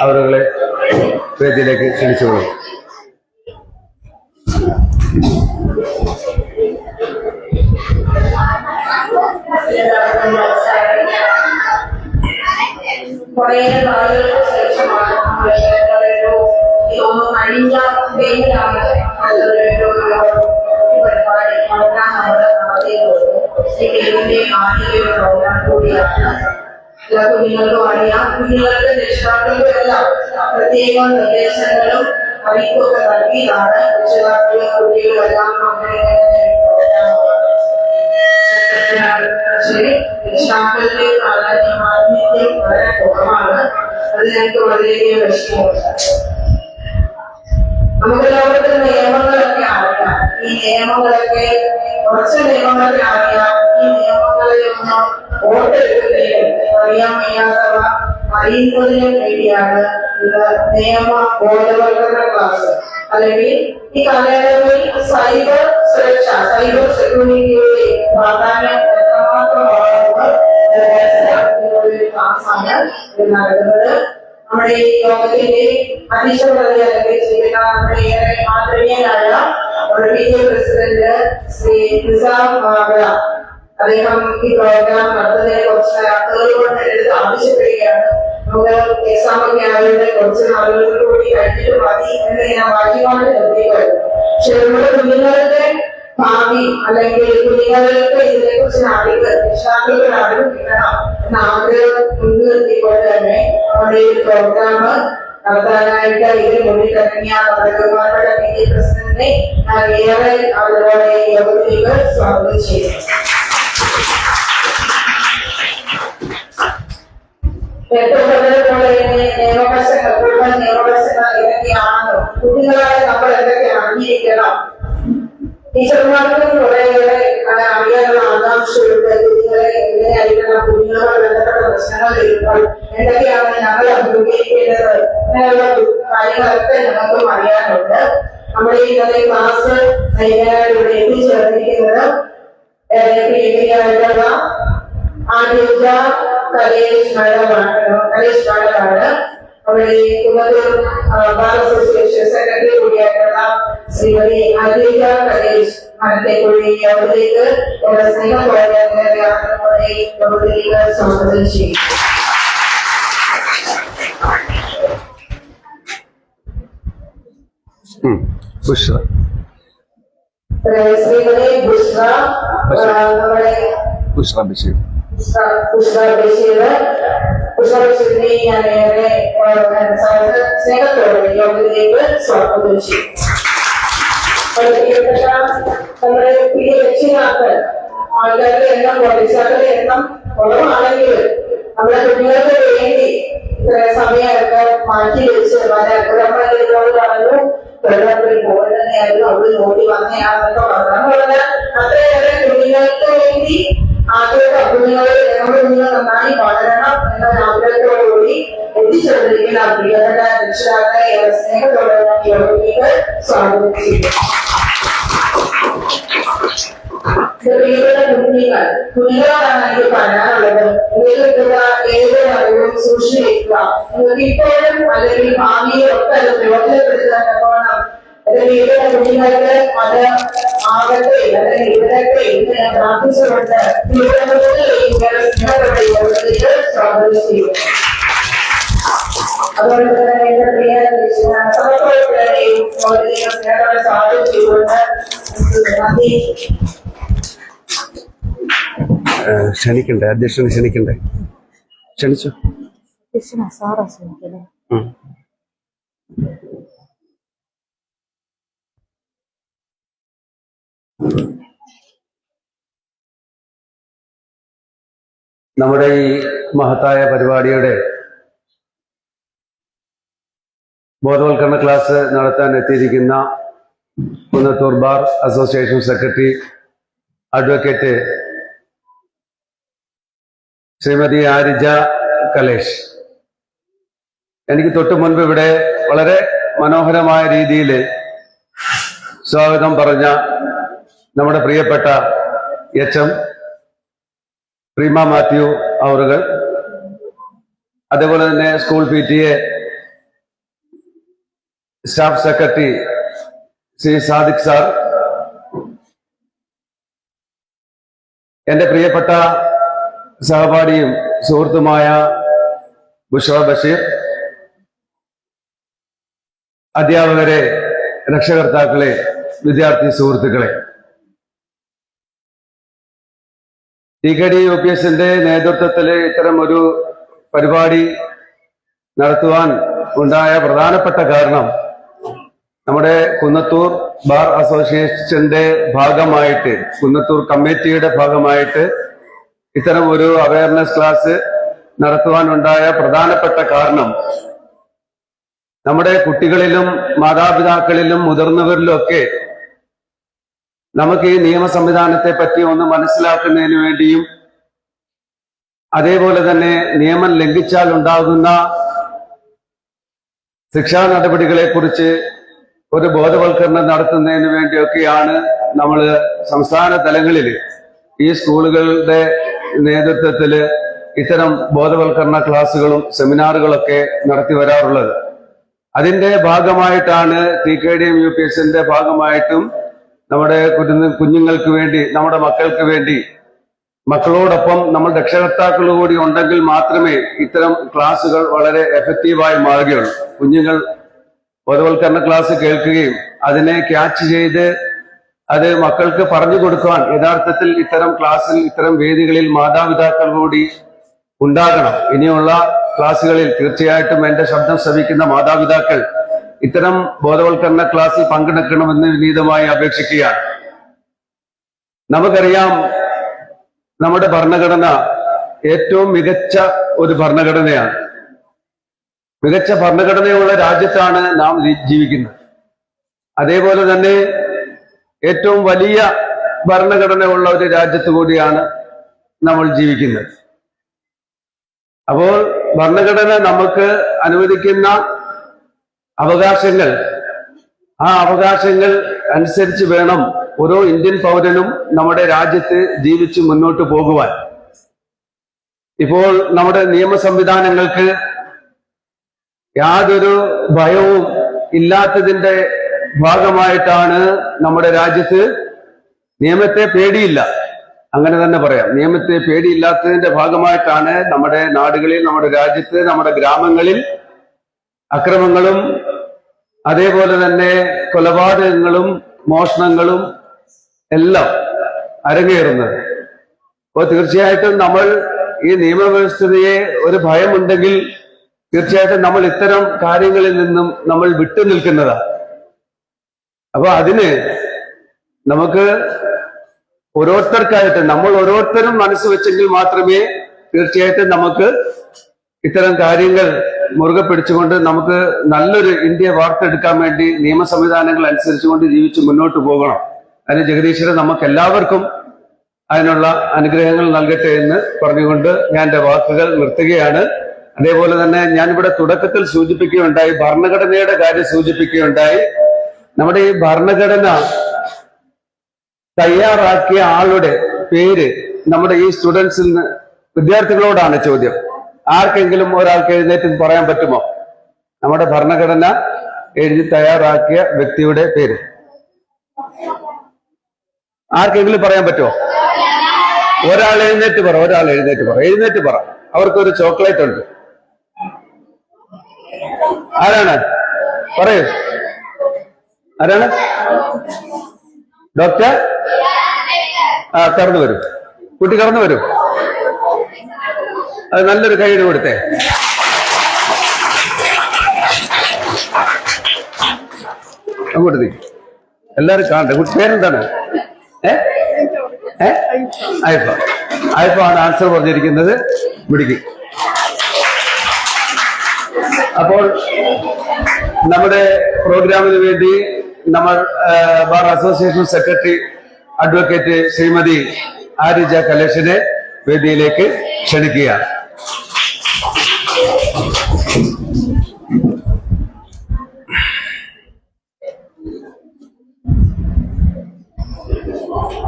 അവരുകളെ വേദിയിലേക്ക് ക്ഷണിച്ചുകൊള്ളും. കുറേ നാളുകൾക്ക് ശേഷമാണ് അഴിഞ്ഞ വെയിലാണ് പരിപാടി നടത്താൻ നമ്മൾ നടത്തിയിട്ടുള്ളത്. ആദ്യ പ്രോഗ്രാം കൂടിയാണ്. എല്ലാ കുഞ്ഞുങ്ങൾക്കും അറിയാം. കുഞ്ഞുങ്ങൾക്ക് രക്ഷിതാക്കൾക്കും എല്ലാം പ്രത്യേക നിർദ്ദേശങ്ങളും അറിയിപ്പൊക്കെ നൽകിയതാണ് രക്ഷിതാക്കളും കുട്ടികളും എല്ലാം പക്ഷേ രക്ഷിതാക്കളുടെ പ്രാധാന്യം വളരെ കുറവാണ്. അത് ഞങ്ങൾക്ക് വളരെയധികം വിഷമമുണ്ട്. നമുക്കെല്ലാവർക്കും നിയമങ്ങളൊക്കെ അറിയാം. ഈ നിയമങ്ങളൊക്കെ കുറച്ച് നിയമങ്ങളൊക്കെ അറിയാം. ഈ നിയമങ്ങളിൽ ഒന്ന് വോട്ടെടുക്കുന്നതിനും അറിയാൻ വയ്യാത്തവ അറിയുന്നതിനും വേണ്ടിയാണ് ഇത് നിയമ ബോധവൽക്കരണ ക്ലാസ്. അല്ലെങ്കിൽ ഈ കാലയളവിൽ സൈബർ സുരക്ഷ, സൈബർ സെക്യൂരിറ്റിയുടെ പ്രാധാന്യം എത്രമാത്രമാണെന്ന് ക്ലാസ്സാണ് ഇത് നടക്കുന്നത്. നമ്മുടെ ഈ യോഗത്തിന്റെ അധ്യക്ഷത ചെയ്യുന്ന നമ്മുടെ ഏറെ ആദരണീയനായ പ്രസിഡന്റ് ശ്രീ നിസാം മാവള, അദ്ദേഹം ഈ പ്രോഗ്രാം നടത്തുന്നതിനെ കുറച്ച് ആളുകളോട് എടുത്ത് ആവശ്യപ്പെടുകയാണ്. നമുക്ക് എക്സാമൊക്കെ ആയതുകൊണ്ട് കുറച്ച് നാളുകൾക്ക് കൂടി കഴിഞ്ഞിട്ട് മതി എന്ന് ഞാൻ വാക്യമായിട്ട് നിർത്തിയിരുന്നു. പക്ഷെ നമ്മുടെ കുഞ്ഞുങ്ങളുടെ ഭാവി അല്ലെങ്കിൽ കുഞ്ഞുങ്ങൾക്ക് ഇതിനെ കുറിച്ച് അറിവ് രക്ഷിതാക്കൾക്ക് അറിവ് കിട്ടണം എന്ന ആഗ്രഹം മുൻനിർത്തിക്കൊണ്ട് തന്നെ നമ്മുടെ ഈ പ്രോഗ്രാം നടത്താനായിട്ട് ഇതിന് മുന്നിൽ ഇറങ്ങിയ ബഹുമാനപ്പെട്ട PTA പ്രസിഡന്റിനെ ഏറെ അവരുടെ യോഗത്തിലേക്ക് സ്വാഗതം ചെയ്യുന്നു. നിയമവശങ്ങൾ ഇതൊക്കെയാണോ, കുട്ടികളായ നമ്മൾ എന്തൊക്കെ അറിഞ്ഞിരിക്കണം, ടീച്ചർമാർക്കും കുറേയേറെ അറിയാനുള്ള ആകാംക്ഷയുണ്ട്. കുഞ്ഞുങ്ങളെ എങ്ങനെയായിരിക്കണം, കുഞ്ഞുങ്ങളുമായി ബന്ധപ്പെട്ട പ്രശ്നങ്ങൾ വരുമ്പോൾ എന്തൊക്കെയാണ് ഞങ്ങൾ അഭിമുഖീകരിക്കേണ്ടത് അങ്ങനെയുള്ള കാര്യങ്ങളൊക്കെ ഞങ്ങൾക്കും അറിയാനുണ്ട്. നമ്മുടെ ഇന്നത്തെ ക്ലാസ് ഇവിടെ എത്തിച്ചേർന്നിരിക്കുന്നത് പ്രിയങ്കരിയായിട്ടുള്ള ആദ്യ കലേഷ് മാഡമാണ്. അവിടെ കുന്നത്തൂർ ബാർ അസോസിയേഷൻ സെക്രട്ടറി കൂടിയായിട്ടുള്ള ശ്രീമതി അദ്വൈത കലേഷ് മരത്തെക്കുഴി യോഗത്തിലേക്ക് യോഗത്തിലേക്ക് സ്വാഗതം ചെയ്യും. ശ്രീമതി ബുഷ്ര, നമ്മുടെ ബുഷ്ര ബഷീർ ഞാൻ ഏറെ സ്നേഹത്തോടെ യോഗത്തിലേക്ക് സ്വാഗതം ചെയ്യും. നമ്മുടെ പ്രിയ രക്ഷിതാക്കൾ ആൾക്കാരുടെ എണ്ണം രക്ഷിതാക്കളുടെ എണ്ണം കുറവാണെങ്കിൽ നമ്മുടെ കുട്ടികൾക്ക് വേണ്ടി ഇത്ര സമയമൊക്കെ മാറ്റി വെച്ച് നമ്മളോട് പറഞ്ഞു വെള്ളത്തിൽ പോയി തന്നെയായിരുന്നു അവിടെ നോക്കി വന്നയാളൊക്കെ പറഞ്ഞത്. അത്രയേറെ കുഞ്ഞുങ്ങൾക്ക് വേണ്ടി ആഗ്രഹ കുഞ്ഞുങ്ങളെ നമ്മുടെ കുഞ്ഞുങ്ങൾ നന്നായി വളരണം എന്ന ആഗ്രഹത്തോടുകൂടി എത്തിച്ചേർന്നിരിക്കുന്ന പ്രിയപ്പെട്ട രക്ഷിതാക്കളെ സ്നേഹത്തോടെ യോഗത്തിലേക്ക് സ്വാഗതം ചെയ്യുന്നു. പ്രിയപ്പെട്ട കുഞ്ഞുങ്ങളോടാണ് എനിക്ക് പറയാനുള്ളത്. നിങ്ങൾക്കുള്ള ഏത് അറിവും സൂക്ഷിച്ചു വെക്കുക. നിങ്ങൾക്ക് ഇപ്പോഴും അല്ലെങ്കിൽ ഭാവിയിലും ഒക്കെ അത് പ്രയോജനപ്പെടുത്താൻ പോകണം. പ്രിയപ്പെട്ട കുഞ്ഞുങ്ങൾക്ക് അത് ആകട്ടെ അല്ലെങ്കിൽ ഇവരൊക്കെ ഇങ്ങനെ പ്രാർത്ഥിച്ചുകൊണ്ട് സ്വാഗതം ചെയ്യുന്നു. അതുകൊണ്ട് തന്നെ എന്റെ പ്രിയ സമയത്തോടെയും സ്വാഗതം ചെയ്തുകൊണ്ട് നന്ദി. ക്ഷണിക്കണ്ടേ, അധ്യക്ഷനെ ക്ഷണിക്കണ്ടേ? ക്ഷണിച്ചു. സാറാ ക്ഷണിക്കല്ലേ? നമ്മുടെ ഈ മഹത്തായ പരിപാടിയുടെ ബോധവൽക്കരണ ക്ലാസ് നടത്താൻ എത്തിയിരിക്കുന്ന Kunnathur bar association secretary advocate Shrimati Arija Kalesh, എനിക്ക് തൊട്ടു മുൻപ് ഇവിടെ വളരെ മനോഹരമായ രീതിയിൽ സ്വാഗതം പറഞ്ഞ നമ്മുടെ പ്രിയപ്പെട്ട എച്ച്.എം. പ്രീമ മാത്യു അവറുകൾ, അതേപോലെ തന്നെ school PTA staff secretary Shri Sadiq sir, എന്റെ പ്രിയപ്പെട്ട സഹപാഠിയും സുഹൃത്തുമായ ബുഷ്ര ബഷീർ, അധ്യാപകരെ, രക്ഷകർത്താക്കളെ, വിദ്യാർത്ഥി സുഹൃത്തുക്കളെ, TKD UPSന്റെ നേതൃത്വത്തിൽ ഇത്തരം ഒരു പരിപാടി നടത്തുവാൻ ഉണ്ടായ പ്രധാനപ്പെട്ട കാരണം നമ്മുടെ കുന്നത്തൂർ ബാർ അസോസിയേഷന്റെ ഭാഗമായിട്ട്, കുന്നത്തൂർ കമ്മിറ്റിയുടെ ഭാഗമായിട്ട് ഇത്തരം ഒരു അവയർനെസ് ക്ലാസ് നടത്തുവാനുണ്ടായ പ്രധാനപ്പെട്ട കാരണം നമ്മുടെ കുട്ടികളിലും മാതാപിതാക്കളിലും മുതിർന്നവരിലും ഒക്കെ നമുക്ക് ഈ നിയമ സംവിധാനത്തെ പറ്റി ഒന്ന് മനസ്സിലാക്കുന്നതിന് വേണ്ടിയും അതേപോലെ തന്നെ നിയമം ലംഘിച്ചാൽ ഉണ്ടാകുന്ന ശിക്ഷാ നടപടികളെ കുറിച്ച് ഒരു ബോധവൽക്കരണം നടത്തുന്നതിന് വേണ്ടിയൊക്കെയാണ് നമ്മൾ സംസ്ഥാന തലങ്ങളിൽ ഈ സ്കൂളുകളുടെ നേതൃത്വത്തിൽ ഇത്തരം ബോധവൽക്കരണ ക്ലാസുകളും സെമിനാറുകളൊക്കെ നടത്തി വരാറുള്ളത്. അതിന്റെ ഭാഗമായിട്ടാണ് TKD UPSന്റെ ഭാഗമായിട്ടും നമ്മുടെ കുഞ്ഞുങ്ങൾക്ക് വേണ്ടി, നമ്മുടെ മക്കൾക്ക് വേണ്ടി, മക്കളോടൊപ്പം നമ്മൾ രക്ഷകർത്താക്കൾ കൂടി ഉണ്ടെങ്കിൽ മാത്രമേ ഇത്തരം ക്ലാസുകൾ വളരെ എഫക്റ്റീവായി മാറുകയുള്ളൂ. കുഞ്ഞുങ്ങൾ ബോധവൽക്കരണ ക്ലാസ് കേൾക്കുകയും അതിനെ ക്യാച്ച് ചെയ്ത് അത് മക്കൾക്ക് പറഞ്ഞു കൊടുക്കുവാൻ യഥാർത്ഥത്തിൽ ഇത്തരം ക്ലാസ്സിൽ, ഇത്തരം വേദികളിൽ മാതാപിതാക്കൾ കൂടി ഉണ്ടാകണം. ഇനിയുള്ള ക്ലാസ്സുകളിൽ തീർച്ചയായിട്ടും എന്റെ ശബ്ദം ശ്രവിക്കുന്ന മാതാപിതാക്കൾ ഇത്തരം ബോധവൽക്കരണ ക്ലാസ്സിൽ പങ്കെടുക്കണമെന്ന് വിനീതമായി അപേക്ഷിക്കുകയാണ്. നമുക്കറിയാം, നമ്മുടെ ഭരണഘടന ഏറ്റവും മികച്ച ഒരു ഭരണഘടനയാണ്. മികച്ച ഭരണഘടനയുള്ള രാജ്യത്താണ് നാം ജീവിക്കുന്നത്. അതേപോലെ തന്നെ ഏറ്റവും വലിയ ഭരണഘടനയുള്ള ഒരു രാജ്യത്ത് കൂടിയാണ് നമ്മൾ ജീവിക്കുന്നത്. അപ്പോൾ ഭരണഘടന നമുക്ക് അനുവദിക്കുന്ന അവകാശങ്ങൾ, ആ അവകാശങ്ങൾ അനുസരിച്ച് വേണം ഓരോ ഇന്ത്യൻ പൗരനും നമ്മുടെ രാജ്യത്ത് ജീവിച്ച് മുന്നോട്ട് പോകുവാൻ. ഇപ്പോൾ നമ്മുടെ നിയമ സംവിധാനങ്ങൾക്ക് യാതൊരു ഭയവും ഇല്ലാത്തതിന്റെ ഭാഗമായിട്ടാണ് നമ്മുടെ രാജ്യത്ത് നിയമത്തെ പേടിയില്ല, അങ്ങനെ തന്നെ പറയാം. നിയമത്തെ പേടിയില്ലാത്തതിന്റെ ഭാഗമായിട്ടാണ് നമ്മുടെ നാടുകളിൽ, നമ്മുടെ രാജ്യത്ത്, നമ്മുടെ ഗ്രാമങ്ങളിൽ അക്രമങ്ങളും അതേപോലെ തന്നെ കൊലപാതകങ്ങളും മോഷണങ്ങളും എല്ലാം അരങ്ങേറുന്നത്. അപ്പോൾ തീർച്ചയായിട്ടും നമ്മൾ ഈ നിയമവ്യവസ്ഥയെ ഒരു ഭയമുണ്ടെങ്കിൽ തീർച്ചയായിട്ടും നമ്മൾ ഇത്തരം കാര്യങ്ങളിൽ നിന്നും നമ്മൾ വിട്ടുനിൽക്കുന്നതാണ്. അപ്പൊ അതിന് നമുക്ക് ഓരോരുത്തർക്കായിട്ട്, നമ്മൾ ഓരോരുത്തരും മനസ്സ് വെച്ചെങ്കിൽ മാത്രമേ തീർച്ചയായിട്ടും നമുക്ക് ഇത്തരം കാര്യങ്ങൾ മുറുകെ പിടിച്ചുകൊണ്ട് നമുക്ക് നല്ലൊരു ഇന്ത്യ വാർത്തെടുക്കാൻ വേണ്ടി നിയമ സംവിധാനങ്ങൾ അനുസരിച്ചുകൊണ്ട് ജീവിച്ച് മുന്നോട്ട് പോകണം. അതിന് ജഗദീശ്വരൻ നമുക്ക് എല്ലാവർക്കും അതിനുള്ള അനുഗ്രഹങ്ങൾ നൽകട്ടെ എന്ന് പറഞ്ഞുകൊണ്ട് ഞാൻ എൻ്റെ വാക്കുകൾ നിർത്തുകയാണ്. അതേപോലെ തന്നെ ഞാനിവിടെ തുടക്കത്തിൽ സൂചിപ്പിക്കുകയുണ്ടായി, ഭരണഘടനയുടെ കാര്യം സൂചിപ്പിക്കുകയുണ്ടായി. നമ്മുടെ ഈ ഭരണഘടന തയ്യാറാക്കിയ ആളുടെ പേര് നമ്മുടെ ഈ സ്റ്റുഡൻസിൽ നിന്ന്, വിദ്യാർത്ഥികളോടാണ് ചോദ്യം. ആർക്കെങ്കിലും ഒരാൾക്ക് എഴുന്നേറ്റ് പറയാൻ പറ്റുമോ നമ്മുടെ ഭരണഘടന എഴുതി തയ്യാറാക്കിയ വ്യക്തിയുടെ പേര്? ആർക്കെങ്കിലും പറയാൻ പറ്റുമോ? ഒരാൾ എഴുന്നേറ്റ് പറ, ഒരാൾ എഴുന്നേറ്റ് പറ. അവർക്കൊരു ചോക്ലേറ്റ് ഉണ്ട്. ആരാണ്? പറയൂ, ആരാണ്? ഡോക്ടർ? കടന്നു വരൂ, കുട്ടി കടന്നു വരൂ. അത് നല്ലൊരു കൈയ്യടി കൊടുത്തേ. അങ്ങോട്ട് എല്ലാരും കാണട്ടെ. കുട്ടി പേരെന്താണ്? ഐഫ. ആയിപ്പാണ് ആൻസർ പറഞ്ഞിരിക്കുന്നത്. പിടിക്കും. അപ്പോൾ നമ്മുടെ പ്രോഗ്രാമിന് വേണ്ടി നമ്മൾ bar association secretary advocate Shrimati Arija കലേഷിനെ വേദിയിലേക്ക് ക്ഷണിക്കുകയാണ്.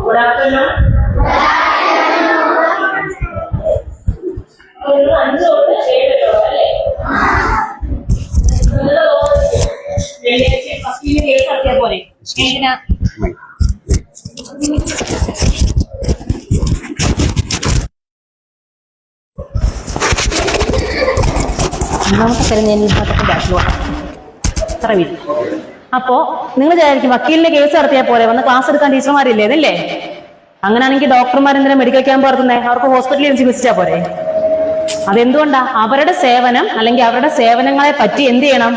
Good afternoon. അപ്പോ നിങ്ങൾ വിചാരിക്കും വക്കീലിന്റെ കേസ് നടത്തിയാൽ പോലെ വന്ന് ക്ലാസ് എടുക്കാൻ ടീച്ചർമാരില്ലേ അതല്ലേ? അങ്ങനെയാണെങ്കിൽ ഡോക്ടർമാർ എന്തിനാ മെഡിക്കൽ ക്യാമ്പ് നടത്തുന്നേ? അവർക്ക് ഹോസ്പിറ്റലിൽ ചികിത്സിച്ചാൽ പോരെ? അതെന്തുകൊണ്ടാ? അവരുടെ സേവനം അല്ലെങ്കിൽ അവരുടെ സേവനങ്ങളെ പറ്റി എന്ത് ചെയ്യണം?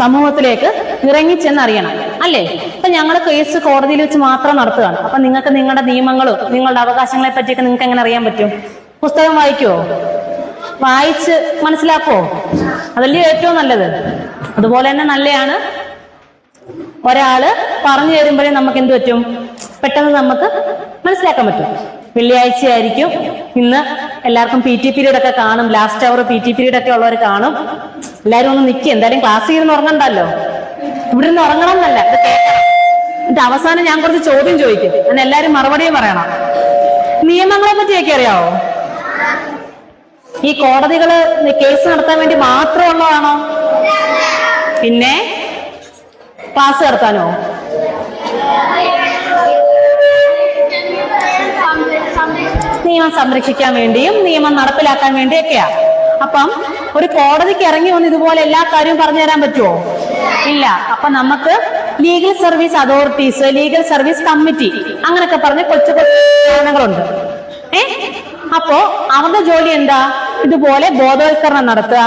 സമൂഹത്തിലേക്ക് ഇറങ്ങിച്ചെന്നറിയണം അല്ലേ? ഇപ്പൊ ഞങ്ങൾ കേസ് കോടതിയിൽ വെച്ച് മാത്രം നടത്തുകയാണ്. അപ്പൊ നിങ്ങൾക്ക് നിങ്ങളുടെ നിയമങ്ങളും നിങ്ങളുടെ അവകാശങ്ങളെ പറ്റിയൊക്കെ നിങ്ങൾക്ക് എങ്ങനെ അറിയാൻ പറ്റും? പുസ്തകം വായിക്കുവോ? വായിച്ച് മനസ്സിലാക്കുവോ? അതല്ലേ ഏറ്റവും നല്ലത്. അതുപോലെ തന്നെ നല്ലതാണ് ഒരാള് പറഞ്ഞു തരുമ്പോഴേ നമുക്ക് എന്ത് പറ്റും? പെട്ടെന്ന് നമുക്ക് മനസ്സിലാക്കാൻ പറ്റും. വെള്ളിയാഴ്ച ആയിരിക്കും ഇന്ന്, എല്ലാവർക്കും PT പീരീഡ് ഒക്കെ കാണും. ലാസ്റ്റ് അവർ PT പീരീഡ് ഒക്കെ ഉള്ളവർ കാണും. എല്ലാവരും ഒന്ന് നിൽക്കുക. എന്തായാലും ക്ലാസ്സിൽ ഇരുന്ന് ഉറങ്ങണ്ടല്ലോ. ഇവിടെ നിന്ന് ഉറങ്ങണം എന്നല്ല, ഇത് കേൾക്കണം. എന്നിട്ട് അവസാനം ഞാൻ കുറച്ച് ചോദ്യം ചോദിക്കും, അങ്ങനെ എല്ലാവരും മറുപടിയും പറയണം. നിയമങ്ങളെ പറ്റിയൊക്കെ അറിയാവോ? ഈ കോടതികള് കേസ് നടത്താൻ വേണ്ടി മാത്രമുള്ളതാണോ? പിന്നെ ക്ലാസ് നടത്താനോ? നിയമം സംരക്ഷിക്കാൻ വേണ്ടിയും നിയമം നടപ്പിലാക്കാൻ വേണ്ടിയൊക്കെയാ. അപ്പം ഒരു കോടതിക്ക് ഇറങ്ങി വന്ന് ഇതുപോലെ എല്ലാ കാര്യവും പറഞ്ഞു തരാൻ പറ്റുമോ? ഇല്ല. അപ്പൊ നമുക്ക് legal service authorities, legal service committee അങ്ങനൊക്കെ പറഞ്ഞ് കൊച്ചു കൊച്ചു സ്ഥാപനങ്ങളുണ്ട്. അപ്പോ അവരുടെ ജോലി എന്താ? ഇതുപോലെ ബോധവൽക്കരണം നടത്തുക,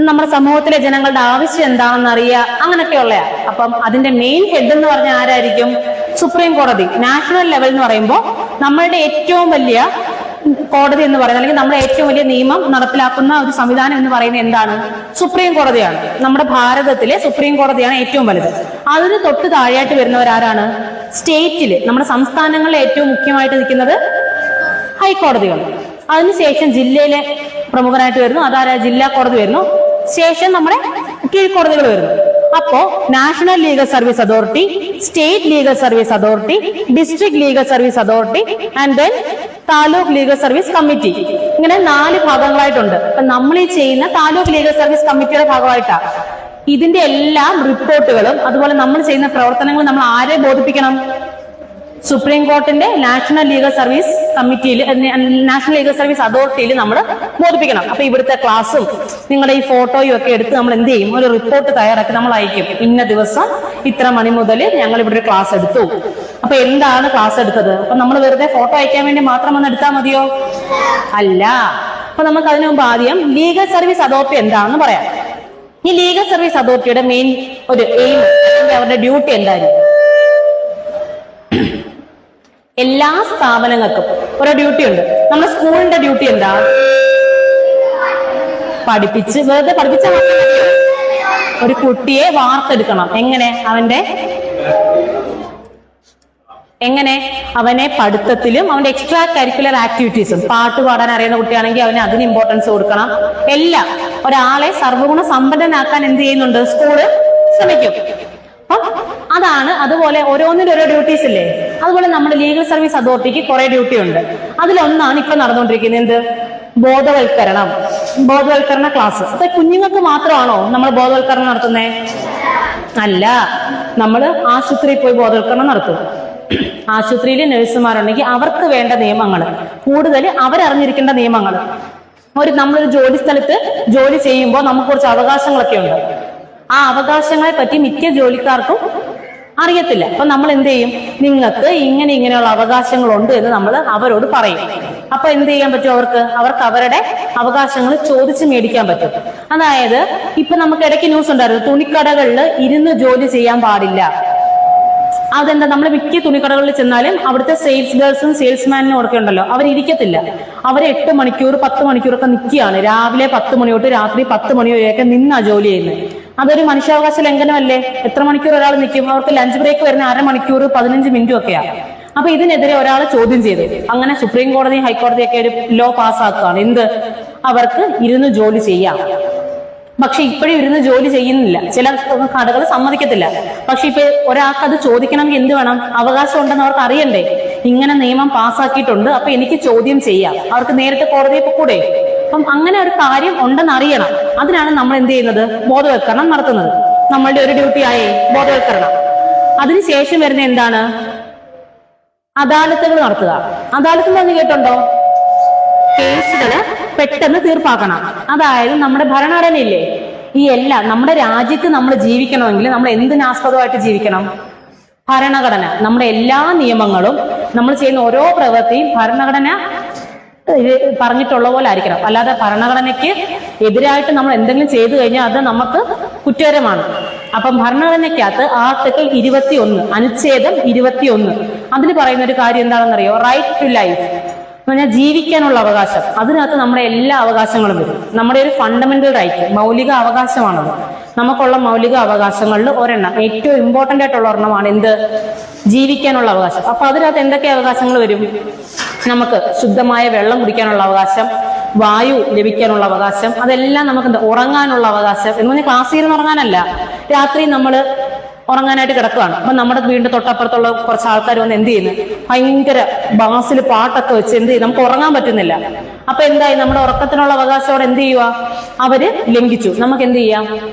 നമ്മുടെ സമൂഹത്തിലെ ജനങ്ങളുടെ ആവശ്യം എന്താണെന്ന് അറിയുക, അങ്ങനെയൊക്കെയുള്ളയാ. അപ്പം അതിന്റെ മെയിൻ ഹെഡ് എന്ന് പറഞ്ഞാൽ ആരായിരിക്കും? സുപ്രീം കോടതി. നാഷണൽ ലെവൽ എന്ന് പറയുമ്പോൾ നമ്മളുടെ ഏറ്റവും വലിയ കോടതി എന്ന് പറയുന്നത്, അല്ലെങ്കിൽ നമ്മുടെ ഏറ്റവും വലിയ നിയമം നടപ്പിലാക്കുന്ന ഒരു സംവിധാനം എന്ന് പറയുന്നത് എന്താണ്? സുപ്രീം കോടതിയാണ്. നമ്മുടെ ഭാരതത്തിലെ സുപ്രീം കോടതിയാണ് ഏറ്റവും വലുത്. അതിന് തൊട്ട് താഴെയായിട്ട് വരുന്നവരാരാണ്? സ്റ്റേറ്റില്, നമ്മുടെ സംസ്ഥാനങ്ങളിലെ ഏറ്റവും മുഖ്യമായിട്ട് നിൽക്കുന്നത് ഹൈക്കോടതികൾ. അതിനുശേഷം ജില്ലയിലെ പ്രമുഖനായിട്ട് വരുന്നു, അതാരാ? ജില്ലാ കോടതി വരുന്നു. ശേഷം നമ്മുടെ കീഴ്ക്കോടതികൾ വരുന്നു. അപ്പോ national legal service authority, state legal service authority, district legal service authority and then taluk legal service committee. ഇങ്ങനെ 4 ഭാഗങ്ങളായിട്ടുണ്ട്. അപ്പൊ നമ്മൾ ഈ ചെയ്യുന്ന താലൂക്ക് ലീഗൽ സർവീസ് കമ്മിറ്റിയുടെ ഭാഗമായിട്ടാണ് ഇതിന്റെ എല്ലാ റിപ്പോർട്ടുകളും അതുപോലെ നമ്മൾ ചെയ്യുന്ന പ്രവർത്തനങ്ങളും നമ്മൾ ആരെ ബോധിപ്പിക്കണം? സുപ്രീം കോർട്ടിന്റെ നാഷണൽ ലീഗൽ സർവീസ് കമ്മിറ്റിയിൽ, നാഷണൽ ലീഗൽ സർവീസ് അതോറിറ്റിയിൽ നമ്മൾ ബോധിപ്പിക്കണം. അപ്പൊ ഇവിടുത്തെ ക്ലാസ്സും നിങ്ങളുടെ ഈ ഫോട്ടോയും ഒക്കെ എടുത്ത് നമ്മൾ എന്ത് ചെയ്യും? ഒരു റിപ്പോർട്ട് തയ്യാറാക്കി നമ്മൾ അയക്കും. ഇന്ന ദിവസം ഇത്ര മണി മുതൽ ഞങ്ങൾ ഇവിടെ ഒരു ക്ലാസ് എടുത്തു. അപ്പൊ എന്താണ് ക്ലാസ് എടുത്തത്? അപ്പൊ നമ്മൾ വെറുതെ ഫോട്ടോ അയക്കാൻ വേണ്ടി മാത്രം ഒന്ന് എടുത്താൽ മതിയോ? അല്ല. അപ്പൊ നമുക്ക് അതിനു മുമ്പ് ആദ്യം ലീഗൽ സർവീസ് അതോറിറ്റി എന്താണെന്ന് പറയാം. ഈ ലീഗൽ സർവീസ് അതോറിറ്റിയുടെ മെയിൻ ഒരു എയിം, അവരുടെ ഡ്യൂട്ടി എന്തായിരിക്കും? എല്ലാ സ്ഥാപനങ്ങൾക്കും ഓരോ ഡ്യൂട്ടി ഉണ്ട്. നമ്മുടെ സ്കൂളിന്റെ ഡ്യൂട്ടി എന്താ? പഠിപ്പിച്ച് വെറുതെ പഠിപ്പിച്ച ഒരു കുട്ടിയെ വാർത്തെടുക്കണം. എങ്ങനെ അവനെ പഠിത്തത്തിലും അവന്റെ എക്സ്ട്രാ കരിക്കുലർ ആക്ടിവിറ്റീസും, പാട്ട് പാടാൻ അറിയുന്ന കുട്ടിയാണെങ്കിൽ അവന് അതിന് ഇമ്പോർട്ടൻസ് കൊടുക്കണം. എല്ലാം ഒരാളെ സർവ്വഗുണ സമ്പന്നനാക്കാൻ എന്ത് ചെയ്യുന്നുണ്ട്? സ്കൂള് ശ്രമിക്കും. അപ്പം അതാണ്. അതുപോലെ ഓരോന്നിനും ഓരോ ഡ്യൂട്ടീസ് ഇല്ലേ? അതുപോലെ നമ്മുടെ ലീഗൽ സർവീസ് അതോറിറ്റിക്ക് കുറെ ഡ്യൂട്ടി ഉണ്ട്. അതിലൊന്നാണ് ഇപ്പൊ നടന്നുകൊണ്ടിരിക്കുന്നത്. എന്ത്? ബോധവൽക്കരണ ക്ലാസ്. അപ്പൊ കുഞ്ഞുങ്ങൾക്ക് മാത്രമാണോ നമ്മൾ ബോധവൽക്കരണം നടത്തുന്നേ? അല്ല. നമ്മൾ ആശുപത്രിയിൽ പോയി ബോധവൽക്കരണം നടത്തും. ആശുപത്രിയിൽ നഴ്സുമാരുണ്ടെങ്കിൽ അവർക്ക് വേണ്ട നിയമങ്ങൾ, കൂടുതൽ അവരറിഞ്ഞിരിക്കേണ്ട നിയമങ്ങൾ. നമ്മളൊരു ജോലി സ്ഥലത്ത് ജോലി ചെയ്യുമ്പോൾ നമുക്ക് കുറച്ച് അവകാശങ്ങളൊക്കെ ഉണ്ട്. ആ അവകാശങ്ങളെ പറ്റി മിക്ക ജോലിക്കാർക്കും അറിയത്തില്ല. അപ്പൊ നമ്മൾ എന്ത് ചെയ്യും? നിങ്ങൾക്ക് ഇങ്ങനെയുള്ള അവകാശങ്ങളുണ്ട് എന്ന് നമ്മൾ അവരോട് പറയും. അപ്പൊ എന്ത് ചെയ്യാൻ പറ്റും? അവർക്ക് അവരുടെ അവകാശങ്ങൾ ചോദിച്ച് മേടിക്കാൻ പറ്റും. അതായത് ഇപ്പൊ നമുക്ക് ഇടയ്ക്ക് ന്യൂസ് ഉണ്ടായിരുന്നു, തുണിക്കടകളിൽ ഇരുന്ന് ജോലി ചെയ്യാൻ പാടില്ല. അതെന്താ, നമ്മൾ മിക്ക തുണിക്കടകളിൽ ചെന്നാലും അവിടുത്തെ സെയിൽസ് ഗേൾസും സെയിൽസ്മാനും ഒക്കെ ഉണ്ടല്ലോ, അവരിയ്ക്കത്തില്ല. അവരെ 8 മണിക്കൂർ 10 മണിക്കൂറൊക്കെ നിൽക്കുകയാണ്. രാവിലെ 10 മണി തൊട്ട് രാത്രി 10 മണി വരെയൊക്കെ നിന്നാ ജോലി ചെയ്യുന്നത്. അതൊരു മനുഷ്യാവകാശ ലംഘനമല്ലേ? എത്ര മണിക്കൂർ ഒരാൾ നിൽക്കും? അവർക്ക് ലഞ്ച് ബ്രേക്ക് വരുന്ന 1/2 മണിക്കൂർ 15 മിനിറ്റും ഒക്കെയാണ്. അപ്പൊ ഇതിനെതിരെ ഒരാൾ ചോദ്യം ചെയ്തു. അങ്ങനെ സുപ്രീം കോടതി ഹൈക്കോടതിയൊക്കെ ഒരു ലോ പാസ്സാക്കുകയാണ്. എന്ത്? അവർക്ക് ഇരുന്ന് ജോലി ചെയ്യാം. പക്ഷെ ഇപ്പോഴും ഇരുന്ന് ജോലി ചെയ്യുന്നില്ല, ചില കടകൾ സമ്മതിക്കത്തില്ല. പക്ഷെ ഇപ്പൊ ഒരാൾക്ക് അത് ചോദിക്കണമെങ്കിൽ എന്ത് വേണം? അവകാശം ഉണ്ടെന്ന് അവർക്ക് അറിയണ്ടേ? ഇങ്ങനെ നിയമം പാസ്സാക്കിയിട്ടുണ്ട്, അപ്പൊ എനിക്ക് ചോദ്യം ചെയ്യാം. അവർക്ക് നേരിട്ട് കോടതിയിൽ പോകൂടെ? അപ്പം അങ്ങനെ ഒരു കാര്യം ഉണ്ടെന്ന് അറിയണം. അതിനാണ് നമ്മൾ എന്ത് ചെയ്യുന്നത്? ബോധവൽക്കരണം നടത്തുന്നത്. നമ്മളുടെ ഒരു ഡ്യൂട്ടി ആയി ബോധവൽക്കരണം. അതിനുശേഷം വരുന്ന എന്താണ്? അദാലത്തുകൾ നടത്തുക. അദാലത്ത് എന്ന് കേട്ടുണ്ടോ? കേസുകള് പെട്ടെന്ന് തീർപ്പാക്കണം. അതായത് നമ്മുടെ ഭരണഘടനയില്ലേ, ഈ നമ്മുടെ രാജ്യത്ത് നമ്മൾ ജീവിക്കണമെങ്കിൽ നമ്മൾ എന്തിനാസ്പദമായിട്ട് ജീവിക്കണം? ഭരണഘടന. നമ്മുടെ എല്ലാ നിയമങ്ങളും നമ്മൾ ചെയ്യുന്ന ഓരോ പ്രവൃത്തിയും ഭരണഘടന പറഞ്ഞിട്ടുള്ള പോലെ ആയിരിക്കണം. അല്ലാതെ ഭരണഘടനയ്ക്ക് എതിരായിട്ട് നമ്മൾ എന്തെങ്കിലും ചെയ്തു കഴിഞ്ഞാൽ അത് നമുക്ക് കുറ്റകരമാണ്. അപ്പം ഭരണഘടനയ്ക്കകത്ത് ആർട്ടിക്കിൾ 21 അനുച്ഛേദം 21 അതിൽ പറയുന്ന ഒരു കാര്യം എന്താണെന്നറിയോ? റൈറ്റ് ടു ലൈഫ് എന്ന് പറഞ്ഞാൽ ജീവിക്കാനുള്ള അവകാശം. അതിനകത്ത് നമ്മുടെ എല്ലാ അവകാശങ്ങളും വരും. നമ്മുടെ ഒരു ഫണ്ടമെന്റൽ റൈറ്റ്, മൗലിക അവകാശമാണത്. നമുക്കുള്ള മൗലിക അവകാശങ്ങളിൽ ഒരെണ്ണം, ഏറ്റവും ഇമ്പോർട്ടന്റ് ആയിട്ടുള്ള ഒരെണ്ണമാണ് എന്ത്? ജീവിക്കാനുള്ള അവകാശം. അപ്പൊ അതിനകത്ത് എന്തൊക്കെ അവകാശങ്ങൾ വരും? നമുക്ക് ശുദ്ധമായ വെള്ളം കുടിക്കാനുള്ള അവകാശം, വായു ലഭിക്കാനുള്ള അവകാശം, അതെല്ലാം നമുക്ക് എന്താ? ഉറങ്ങാനുള്ള അവകാശം. എന്ന് പറഞ്ഞാൽ ക്ലാസ്സിൽ ഇരുന്ന് ഉറങ്ങാനല്ല, രാത്രി നമ്മൾ ഉറങ്ങാനായിട്ട് കിടക്കുകയാണ്. അപ്പൊ നമ്മുടെ വീടിന്റെ തൊട്ടപ്പുറത്തുള്ള കുറച്ച് ആൾക്കാർ വന്ന് എന്ത് ചെയ്യുന്നു? ഭയങ്കര ബാസിൽ പാട്ടൊക്കെ വെച്ച് എന്ത് ചെയ്യും? നമുക്ക് ഉറങ്ങാൻ പറ്റുന്നില്ല. അപ്പൊ എന്തായി? നമ്മുടെ ഉറക്കത്തിനുള്ള അവകാശത്തോടെ എന്ത് ചെയ്യുക? അവര് ലംഘിച്ചു. നമുക്ക് എന്ത് ചെയ്യാം?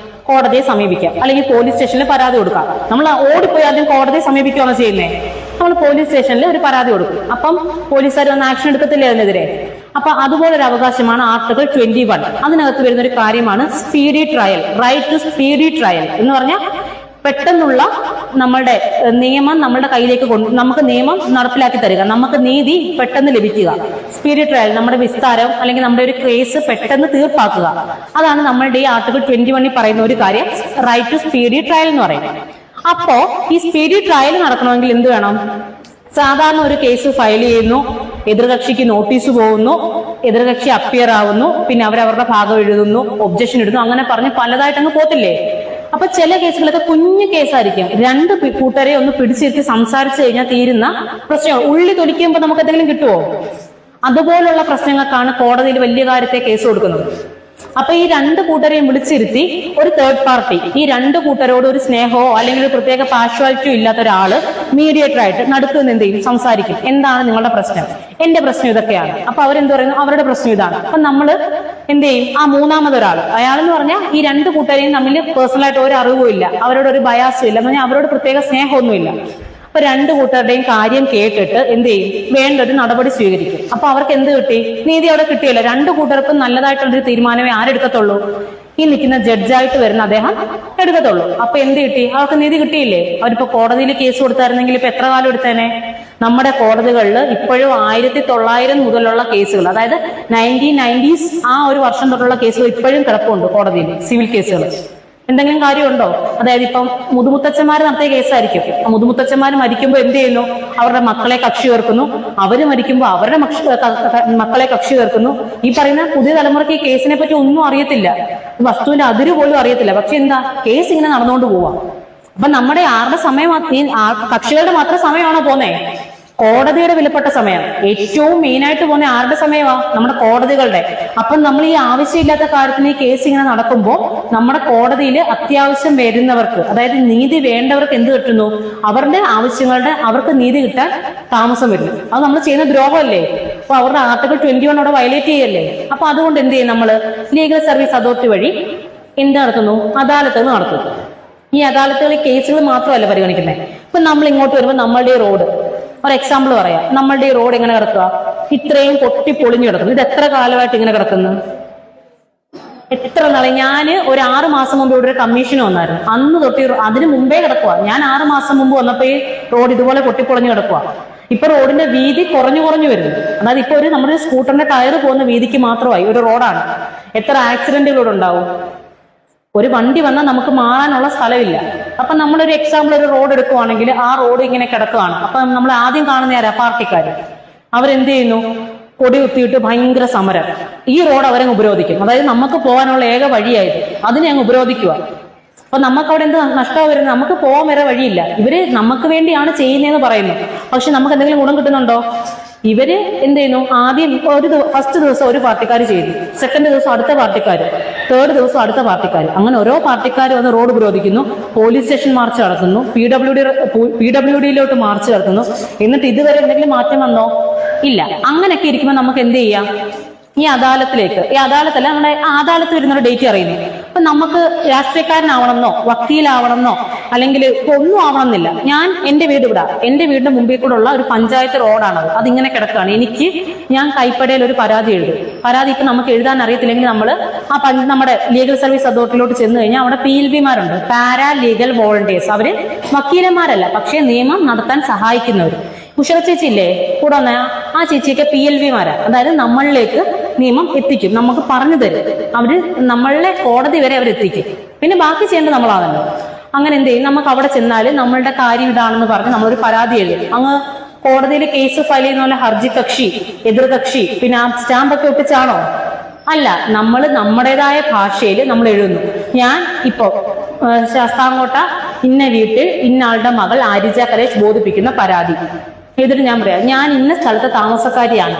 കോടതിയെ സമീപിക്കാം, അല്ലെങ്കിൽ പോലീസ് സ്റ്റേഷനിൽ പരാതി കൊടുക്കാം. നമ്മൾ ഓടിപ്പോയി ആദ്യം കോടതിയെ സമീപിക്കുകയാണ് ചെയ്യുന്നത്. നമ്മൾ പോലീസ് സ്റ്റേഷനിൽ ഒരു പരാതി കൊടുക്കും. അപ്പം പോലീസുകാർ വന്ന് ആക്ഷൻ എടുക്കത്തില്ലേ അതിനെതിരെ? അപ്പൊ അതുപോലൊരു അവകാശമാണ് ആർട്ടിക്കിൾ 21. അതിനകത്ത് വരുന്ന ഒരു കാര്യമാണ് speedy trial. Right to speedy trial എന്ന് പറഞ്ഞാൽ പെട്ടെന്നുള്ള നമ്മളുടെ നിയമം നമ്മളുടെ കയ്യിലേക്ക് നമുക്ക് നിയമം നടപ്പിലാക്കി തരിക, നമുക്ക് നീതി പെട്ടെന്ന് ലഭിക്കുക. സ്പീഡി ട്രയൽ, നമ്മുടെ വിസ്താരം അല്ലെങ്കിൽ നമ്മുടെ ഒരു കേസ് പെട്ടെന്ന് തീർപ്പാക്കുക. അതാണ് നമ്മളുടെ ഈ ആർട്ടിക്കിൾ 21 പറയുന്ന ഒരു കാര്യം, റൈറ്റ് ടു സ്പീഡി ട്രയൽ എന്ന് പറയുന്നത്. അപ്പോ ഈ സ്പീഡി ട്രയൽ നടക്കണമെങ്കിൽ എന്ത് വേണം? സാധാരണ ഒരു കേസ് ഫയൽ ചെയ്യുന്നു, എതിർകക്ഷിക്ക് നോട്ടീസ് പോകുന്നു, എതിർകക്ഷി അപ്പിയർ ആവുന്നു, പിന്നെ അവരവരുടെ ഭാഗം എഴുതുന്നു, ഒബ്ജക്ഷൻ ഇടുന്നു, അങ്ങനെ പറഞ്ഞ് പലതായിട്ട് അങ്ങ് പോത്തില്ലേ? അപ്പൊ ചില കേസുകളൊക്കെ കുഞ്ഞു കേസായിരിക്കും. 2 കൂട്ടരെ ഒന്ന് പിടിച്ചിരുത്തി സംസാരിച്ചു കഴിഞ്ഞാൽ തീരുന്ന പ്രശ്നങ്ങൾ. ഉള്ളി തൊലിക്കുമ്പോൾ നമുക്ക് എന്തെങ്കിലും കിട്ടുമോ? അതുപോലുള്ള പ്രശ്നങ്ങൾക്കാണ് കോടതിയിൽ വലിയ കാര്യത്തെ കേസ് കൊടുക്കുന്നത്. അപ്പൊ ഈ 2 കൂട്ടരെയും വിളിച്ചിരുത്തി ഒരു തേർഡ് പാർട്ടി, ഈ 2 കൂട്ടരോട് ഒരു സ്നേഹമോ അല്ലെങ്കിൽ ഒരു പ്രത്യേക പാർഷ്വാലിറ്റിയോ ഇല്ലാത്ത ഒരാള് മീഡിയേറ്റർ ആയിട്ട് നടുക്കുന്ന എന്ത് ചെയ്യും? സംസാരിക്കും. എന്താണ് നിങ്ങളുടെ പ്രശ്നം? എന്റെ പ്രശ്നം ഇതൊക്കെയാണ്. അപ്പൊ അവരെന്ത് പറയുന്നു? അവരുടെ പ്രശ്നം ഇതാണ്. അപ്പൊ നമ്മള് എന്ത് ചെയ്യും? ആ മൂന്നാമതൊരാള്, അയാളെന്ന് പറഞ്ഞാൽ ഈ 2 കൂട്ടരെയും തമ്മിൽ പേഴ്സണലായിട്ട് ഒരു അറിവും ഇല്ല, അവരോട് ഒരു ബയാസും ഇല്ല, എന്ന് പറഞ്ഞാൽ അവരോട് പ്രത്യേക സ്നേഹമൊന്നുമില്ല. അപ്പൊ 2 കൂട്ടരുടെയും കാര്യം കേട്ടിട്ട് എന്ത് ചെയ്യും? വേണ്ട ഒരു നടപടി സ്വീകരിക്കും. അപ്പൊ അവർക്ക് എന്ത് കിട്ടി? നീതി അവിടെ കിട്ടിയല്ലോ. 2 കൂട്ടർക്കും നല്ലതായിട്ടുള്ളൊരു തീരുമാനമേ ആരെടുക്കത്തുള്ളൂ? ഈ നിൽക്കുന്ന ജഡ്ജായിട്ട് വരുന്ന അദ്ദേഹം എടുക്കത്തുള്ളൂ. അപ്പൊ എന്ത് കിട്ടി? അവർക്ക് നീതി കിട്ടിയില്ലേ? അവരിപ്പോ കോടതിയിൽ കേസ് കൊടുത്തായിരുന്നെങ്കിൽ ഇപ്പൊ എത്ര കാലം എടുത്തേനെ? നമ്മുടെ കോടതികളിൽ ഇപ്പോഴും 1900 മുതലുള്ള കേസുകൾ, അതായത് 1990s ആ ഒരു വർഷം തൊട്ടുള്ള കേസുകൾ ഇപ്പോഴും കിടപ്പുണ്ട് കോടതിയിൽ, സിവിൽ കേസുകൾ. എന്തെങ്കിലും കാര്യമുണ്ടോ? അതായത് ഇപ്പം മുതുമുത്തച്ഛന്മാർ നടത്തിയ കേസായിരിക്കും. മുതുമുത്തച്ഛന്മാർ മരിക്കുമ്പോൾ എന്ത് ചെയ്യുന്നു? അവരുടെ മക്കളെ കക്ഷി ചേർക്കുന്നു. അവര് മരിക്കുമ്പോൾ അവരുടെ മക്കളെ കക്ഷി ചേർക്കുന്നു. ഈ പറയുന്ന പുതിയ തലമുറയ്ക്ക് ഈ കേസിനെ പറ്റി ഒന്നും അറിയത്തില്ല, വസ്തുവിന്റെ അതിര് പോലും അറിയത്തില്ല. പക്ഷെ എന്താ? കേസ് ഇങ്ങനെ നടന്നുകൊണ്ട് പോവാം. അപ്പൊ നമ്മുടെ ആരുടെ സമയം? കക്ഷികളുടെ മാത്രം സമയമാണോ പോന്നേ? കോടതിയുടെ വിലപ്പെട്ട സമയം. ഏറ്റവും മെയിനായിട്ട് പോകുന്ന ആരുടെ സമയമാ? നമ്മുടെ കോടതികളുടെ. അപ്പം നമ്മൾ ഈ ആവശ്യമില്ലാത്ത കാര്യത്തിന് ഈ കേസ് ഇങ്ങനെ നടക്കുമ്പോൾ നമ്മുടെ കോടതിയിൽ അത്യാവശ്യം വരുന്നവർക്ക്, അതായത് നീതി വേണ്ടവർക്ക് എന്ത് കിട്ടുന്നു? അവരുടെ ആവശ്യങ്ങളുടെ അവർക്ക് നീതി കിട്ടാൻ താമസം വരുന്നു. അത് നമ്മൾ ചെയ്യുന്ന ദ്രോഹമല്ലേ? അപ്പൊ അവരുടെ ആർട്ടിക്കിൾ 21 അവിടെ വയലേറ്റ് ചെയ്യല്ലേ? അപ്പൊ അതുകൊണ്ട് എന്ത് ചെയ്യും? നമ്മള് ലീഗൽ സർവീസ് അതോറിറ്റി വഴി എന്ത് നടത്തുന്നു? അദാലത്തുകൾ നടത്തുന്നു. ഈ അദാലത്തുകളിൽ കേസുകൾ മാത്രമല്ല പരിഗണിക്കുന്നത്. ഇപ്പൊ നമ്മൾ ഇങ്ങോട്ട് വരുമ്പോൾ നമ്മളുടെ റോഡ്, ഒരു എക്സാമ്പിൾ പറയാം, നമ്മളുടെ ഈ റോഡ് എങ്ങനെ കിടക്കുക? ഇത്രയും പൊട്ടി പൊളിഞ്ഞു കിടക്കുന്നു. ഇത് എത്ര കാലമായിട്ട് ഇങ്ങനെ കിടക്കുന്നു? എത്ര നാളെ? ഞാന് ഒരു 6 മാസം മുമ്പ് ഇവിടെ ഒരു കമ്മീഷൻ വന്നായിരുന്നു. അന്ന് തൊട്ട് അതിന് മുമ്പേ കിടക്കുക. ഞാൻ 6 മാസം മുമ്പ് വന്നപ്പോ ഈ റോഡ് ഇതുപോലെ പൊട്ടിപ്പൊളിഞ്ഞു കിടക്കുക. ഇപ്പൊ റോഡിന്റെ വീതി കുറഞ്ഞു വരുന്നു. അതായത് ഇപ്പൊ നമ്മുടെ സ്കൂട്ടറിന്റെ ടയർ പോകുന്ന വീതിക്ക് മാത്രമായി ഒരു റോഡാണ്. എത്ര ആക്സിഡന്റുകൾ ഉണ്ടാവും? ഒരു വണ്ടി വന്നാൽ നമുക്ക് മാറാനുള്ള സ്ഥലമില്ല. അപ്പൊ നമ്മളൊരു എക്സാമ്പിൾ ഒരു റോഡ് എടുക്കുവാണെങ്കിൽ ആ റോഡ് ഇങ്ങനെ കിടക്കുകയാണ്. അപ്പൊ നമ്മൾ ആദ്യം കാണുന്ന ആരാ? പാർട്ടിക്കാർ. അവരെന്ത് ചെയ്യുന്നു? കൊടി കുത്തിയിട്ട് ഭയങ്കര സമരം. ഈ റോഡ് അവരങ്ങ് ഉപരോധിക്കും. അതായത് നമുക്ക് പോകാനുള്ള ഏക വഴിയായത് അതിനെ അങ്ങ് ഉപരോധിക്കുക. അപ്പൊ നമുക്ക് അവിടെ എന്ത് നഷ്ടമാണ് വരുന്നത്? നമുക്ക് പോകാൻ വരെ വഴിയില്ല. ഇവര് നമുക്ക് വേണ്ടിയാണ് ചെയ്യുന്നതെന്ന് പറയുന്നു, പക്ഷെ നമുക്ക് എന്തെങ്കിലും ഗുണം കിട്ടുന്നുണ്ടോ? ഇവര് എന്ത് ചെയ്യുന്നു? ആദ്യം ഫസ്റ്റ് ദിവസം ഒരു പാർട്ടിക്കാർ ചെയ്തു, സെക്കൻഡ് ദിവസം അടുത്ത പാർട്ടിക്കാർ, തേർഡ് ദിവസം അടുത്ത പാർട്ടിക്കാർ, അങ്ങനെ ഓരോ പാർട്ടിക്കാർ വന്ന് റോഡ് ഉപരോധിക്കുന്നു, പോലീസ് സ്റ്റേഷൻ മാർച്ച് നടത്തുന്നു, PWD മാർച്ച് നടത്തുന്നു. എന്നിട്ട് ഇതുവരെ എന്തെങ്കിലും മാറ്റം വന്നോ? ഇല്ല. അങ്ങനെയൊക്കെ ഇരിക്കുമ്പോൾ നമുക്ക് എന്ത് ചെയ്യാം? ഈ അദാലത്തല്ല, നമ്മുടെ അദാലത്ത് വരുന്നൊരു ഡേറ്റ് അറിയുന്നു. അപ്പൊ നമുക്ക് രാഷ്ട്രീയക്കാരനാവണമെന്നോ വക്കീലാവണമെന്നോ അല്ലെങ്കിൽ ഒന്നും ആവണമെന്നില്ല. ഞാൻ എന്റെ വീട് എന്റെ വീടിന്റെ മുമ്പിൽ കൂടെ ഉള്ള ഒരു പഞ്ചായത്ത് റോഡാണത്. അതിങ്ങനെ കിടക്കുകയാണ്. ഞാൻ കൈപ്പടയിൽ ഒരു പരാതി എഴുതും. പരാതി ഇപ്പൊ നമുക്ക് എഴുതാൻ അറിയത്തില്ലെങ്കിൽ നമ്മൾ നമ്മുടെ ലീഗൽ സർവീസ് അതോറിറ്റിയിലോട്ട് ചെന്ന് കഴിഞ്ഞാൽ അവിടെ PLV-മാരുണ്ട്, പാരാ ലീഗൽ വോളണ്ടിയേഴ്സ്. അവര് വക്കീലന്മാരല്ല, പക്ഷെ നിയമം നടത്താൻ സഹായിക്കുന്നവർ. ഉഷറ ചേച്ചി ഇല്ലേ കൂടെ വന്ന ആ ചേച്ചിയൊക്കെ PLV-മാരാ. അതായത് നമ്മളിലേക്ക് നിയമം എത്തിക്കും, നമുക്ക് പറഞ്ഞു തരും. അവര് നമ്മളെ കോടതി വരെ അവരെത്തിക്കും. പിന്നെ ബാക്കി ചെയ്യേണ്ടത് നമ്മളാണല്ലോ. അങ്ങനെ എന്ത് ചെയ്യും? നമുക്ക് അവിടെ ചെന്നാൽ നമ്മളുടെ കാര്യം ഇതാണെന്ന് പറഞ്ഞ് നമ്മളൊരു പരാതി എഴുതും. അങ്ങ് കോടതിയിൽ കേസ് ഫയൽ ചെയ്യുന്ന പോലെ ഹർജി കക്ഷി, എതിർ കക്ഷി, പിന്നെ ആ സ്റ്റാമ്പൊക്കെ ഒട്ടിച്ചാണോ? അല്ല, നമ്മൾ നമ്മുടേതായ ഭാഷയിൽ നമ്മൾ എഴുതുന്നു. ഞാൻ ഇപ്പോ ശാസ്താംകോട്ട ഇന്ന വീട്ടിൽ ഇന്ന ആളുടെ മകൾ ആരിജ കലേഷ് ബോധിപ്പിക്കുന്ന പരാതി. എന്നിട്ട് ഞാൻ പറയാം, ഞാൻ ഇന്ന സ്ഥലത്തെ താമസക്കാരിയാണ്.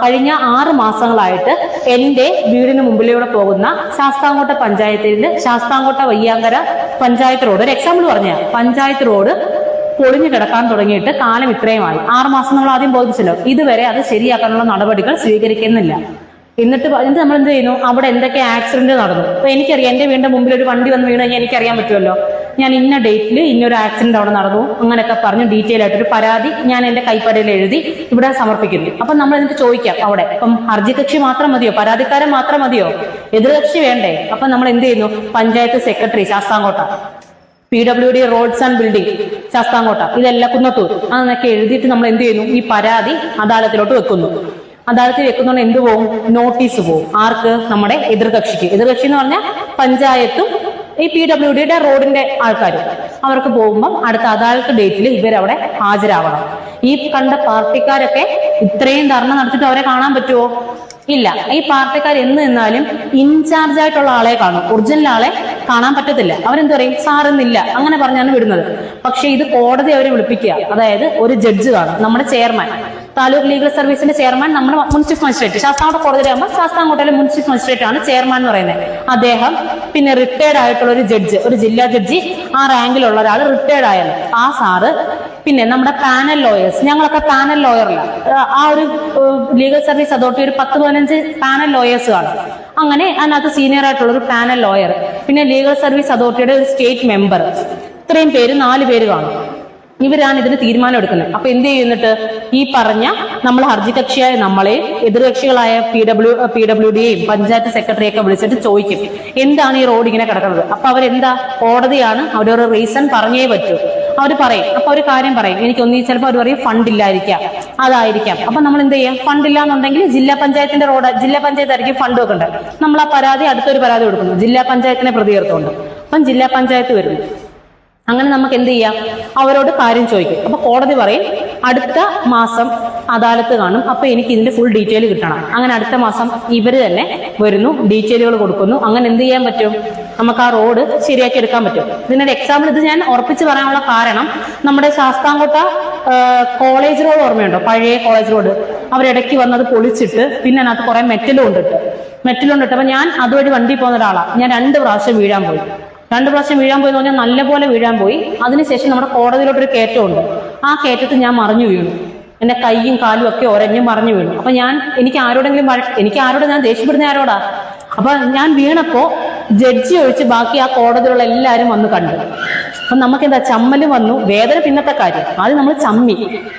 കഴിഞ്ഞ 6 മാസങ്ങളായിട്ട് എന്റെ വീടിന് മുമ്പിലൂടെ പോകുന്ന ശാസ്താംകോട്ട പഞ്ചായത്തിന്റെ ശാസ്താംകോട്ട വയ്യാങ്കര പഞ്ചായത്ത് റോഡ്, ഒരു എക്സാമ്പിൾ പറഞ്ഞ പഞ്ചായത്ത് റോഡ് പൊളിഞ്ഞു കിടക്കാൻ തുടങ്ങിയിട്ട് കാലം ഇത്രയുമായി. 6 മാസം നമ്മൾ ആദ്യം ബോധിപ്പിച്ചല്ലോ. ഇതുവരെ അത് ശരിയാക്കാനുള്ള നടപടികൾ സ്വീകരിക്കുന്നില്ല. എന്നിട്ട് നമ്മൾ എന്ത് ചെയ്യുന്നു? അവിടെ എന്തൊക്കെ ആക്സിഡന്റ് നടന്നു. അപ്പൊ എനിക്കറിയാം, എന്റെ വീടിന്റെ മുമ്പിൽ ഒരു വണ്ടി വന്ന് വീണ് കഴിഞ്ഞാൽ എനിക്കറിയാൻ പറ്റുമല്ലോ. ഞാൻ ഇന്ന ഡേറ്റിൽ ഇന്നൊരു ആക്സിഡന്റ് അവിടെ നടന്നു, അങ്ങനെയൊക്കെ പറഞ്ഞ് ഡീറ്റെയിൽ ആയിട്ടൊരു പരാതി ഞാൻ എന്റെ കൈപ്പടയിൽ എഴുതി ഇവിടെ സമർപ്പിക്കുന്നു. അപ്പൊ നമ്മൾ എന്നിട്ട് ചോദിക്കാം, അവിടെ ഇപ്പം ഹർജി കക്ഷി മാത്രം മതിയോ? പരാതിക്കാരൻ മാത്രം മതിയോ? എതിർകക്ഷി വേണ്ടേ? അപ്പൊ നമ്മൾ എന്ത് ചെയ്യുന്നു? Panchayat secretary Sasthamkotta, PWD roads and building Sasthamkotta, ഇതെല്ലാം കുന്നത്തൂർ, അതൊക്കെ എഴുതിയിട്ട് നമ്മൾ എന്ത് ചെയ്യുന്നു? ഈ പരാതി അദാലത്തിലോട്ട് വെക്കുന്നു. അദാലത്തിൽ വെക്കുന്നതുകൊണ്ട് എന്ത് പോകും? നോട്ടീസ് പോകും. ആർക്ക്? നമ്മുടെ എതിർകക്ഷിക്ക്. എതിർകക്ഷി എന്ന് പറഞ്ഞാൽ പഞ്ചായത്തും ഈ PWD റോഡിന്റെ ആൾക്കാർ. അവർക്ക് പോകുമ്പം അടുത്ത അദാലത്ത് ഡേറ്റിൽ ഇവരവിടെ ഹാജരാവണം. ഈ കണ്ട പാർട്ടിക്കാരൊക്കെ ഇത്രയും ധർണ നടത്തിയിട്ട് അവരെ കാണാൻ പറ്റുമോ? ഇല്ല. ഈ പാർട്ടിക്കാർ എന്ന് നിന്നാലും ഇൻചാർജ് ആയിട്ടുള്ള ആളെ കാണും, ഒറിജിനൽ ആളെ കാണാൻ പറ്റത്തില്ല. അവരെന്ത് പറയും? സാറെന്നില്ല, അങ്ങനെ പറഞ്ഞാണ് വിടുന്നത്. പക്ഷെ ഇത് കോടതി അവരെ വിളിപ്പിക്കുക. അതായത് ഒരു ജഡ്ജ് കാണും, നമ്മുടെ ചെയർമാൻ, താലൂക്ക് ലീഗൽ സർവീസിന്റെ ചെയർമാൻ, നമ്മുടെ മുൻസിഫ് മജിസ്ട്രേറ്റ്. ശാസ്താംകോട്ട കോടതിയിലാകുമ്പോൾ ശാസ്താംകോട്ടയിലെ മുൻസിഫ് മജിസ്ട്രേറ്റ് ആണ് ചെയർമാൻ എന്ന് പറയുന്നത്. അദ്ദേഹം, പിന്നെ റിട്ടയർഡ് ആയിട്ടുള്ള ഒരു ജഡ്ജ്, ഒരു ജില്ലാ ജഡ്ജി, ആ റാങ്കിലുള്ള ഒരാൾ റിട്ടയർഡ് ആയാലും ആ സാറ്, പിന്നെ നമ്മുടെ പാനൽ ലോയേഴ്സ്. ഞങ്ങളൊക്കെ പാനൽ ലോയറില്ല. ആ ഒരു ലീഗൽ സർവീസ് അതോറിറ്റി ഒരു 10-15 പാനൽ ലോയേഴ്സ് കാണും. അങ്ങനെ അതിനകത്ത് സീനിയർ ആയിട്ടുള്ള ഒരു പാനൽ ലോയർ, പിന്നെ ലീഗൽ സർവീസ് അതോറിറ്റിയുടെ ഒരു സ്റ്റേറ്റ് മെമ്പർ, ഇത്രയും പേര് 4 പേര് കാണും. ഇവരാണ് ഇതിന് തീരുമാനം എടുക്കുന്നത്. അപ്പൊ എന്ത് ചെയ്യുന്നിട്ട് ഈ പറഞ്ഞ നമ്മൾ ഹർജികക്ഷിയായ നമ്മളെയും എതിർകക്ഷികളായ PWD-യെയും പഞ്ചായത്ത് സെക്രട്ടറിയൊക്കെ വിളിച്ചിട്ട് ചോദിക്കും, എന്താണ് ഈ റോഡ് ഇങ്ങനെ കിടക്കുന്നത്? അപ്പൊ അവരെന്താ? കോടതിയാണ്, അവരൊരു റീസൺ പറഞ്ഞേ പറ്റൂ. അവർ പറയും. അപ്പൊ ഒരു കാര്യം പറയും, എനിക്കൊന്നീ ചിലപ്പോൾ അവർ പറയും ഫണ്ട് ഇല്ലായിരിക്കാം, അതായിരിക്കാം. അപ്പൊ നമ്മൾ എന്ത് ചെയ്യാം? ഫണ്ട് ഇല്ലാന്നുണ്ടെങ്കിൽ ജില്ലാ പഞ്ചായത്തിന്റെ റോഡ്, ജില്ലാ പഞ്ചായത്തായിരിക്കും ഫണ്ട് വെക്കേണ്ടത്. നമ്മൾ ആ പരാതി അടുത്തൊരു പരാതി കൊടുക്കുന്നു, ജില്ലാ പഞ്ചായത്തിനെ പ്രതികർത്തുകൊണ്ട്. അപ്പം ജില്ലാ പഞ്ചായത്ത് വരുന്നു. അങ്ങനെ നമുക്ക് എന്ത് ചെയ്യാം? അവരോട് കാര്യം ചോദിക്കും. അപ്പൊ കോടതി പറയും അടുത്ത മാസം അദാലത്ത് കാണും, അപ്പൊ എനിക്ക് ഇതിന്റെ ഫുൾ ഡീറ്റെയിൽ കിട്ടണം. അങ്ങനെ അടുത്ത മാസം ഇവര് തന്നെ വരുന്നു, ഡീറ്റെയിലുകൾ കൊടുക്കുന്നു. അങ്ങനെ എന്ത് ചെയ്യാൻ പറ്റും? നമുക്ക് ആ റോഡ് ശരിയാക്കി എടുക്കാൻ പറ്റും. ഇതിനൊരു എക്സാമ്പിൾ ഇത് ഞാൻ ഉറപ്പിച്ച് പറയാനുള്ള കാരണം, നമ്മുടെ ശാസ്താംകോട്ട കോളേജ് റോഡ് ഓർമ്മയുണ്ടോ? പഴയ കോളേജ് റോഡ് അവരിടയ്ക്ക് വന്നത് പൊളിച്ചിട്ട് പിന്നെ അതിനകത്ത് കുറെ മെറ്റലും കൊണ്ടിട്ട് അപ്പൊ ഞാൻ അതുവഴി വണ്ടി പോകുന്ന ഒരാളാണ്. ഞാൻ 2 പ്രാവശ്യം വീഴാൻ പോയി. 2 പ്രാവശ്യം വീഴാൻ പോയി എന്ന് പറഞ്ഞാൽ നല്ലപോലെ വീഴാൻ പോയി. അതിനുശേഷം നമ്മുടെ കോടതിയിലോട്ടൊരു കയറ്റമുണ്ട്. ആ കയറ്റത്തിൽ ഞാൻ മറിഞ്ഞു വീണു. എന്റെ കൈയും കാലും ഒക്കെ ഒരഞ്ഞു മറിഞ്ഞു വീണു. അപ്പൊ എനിക്ക് ആരോട് ഞാൻ ദേഷ്യപ്പെടുന്ന ആരോടാ? അപ്പൊ ഞാൻ വീണപ്പോ ജഡ്ജി ഒഴിച്ച് ബാക്കി ആ കോടതിയിലുള്ള എല്ലാവരും വന്ന് കണ്ടു. അപ്പൊ നമുക്ക് എന്താ? ചമ്മല് വന്നു, വേദന പിന്നത്തെ കാര്യം. അത് നമ്മൾ ചമ്മി.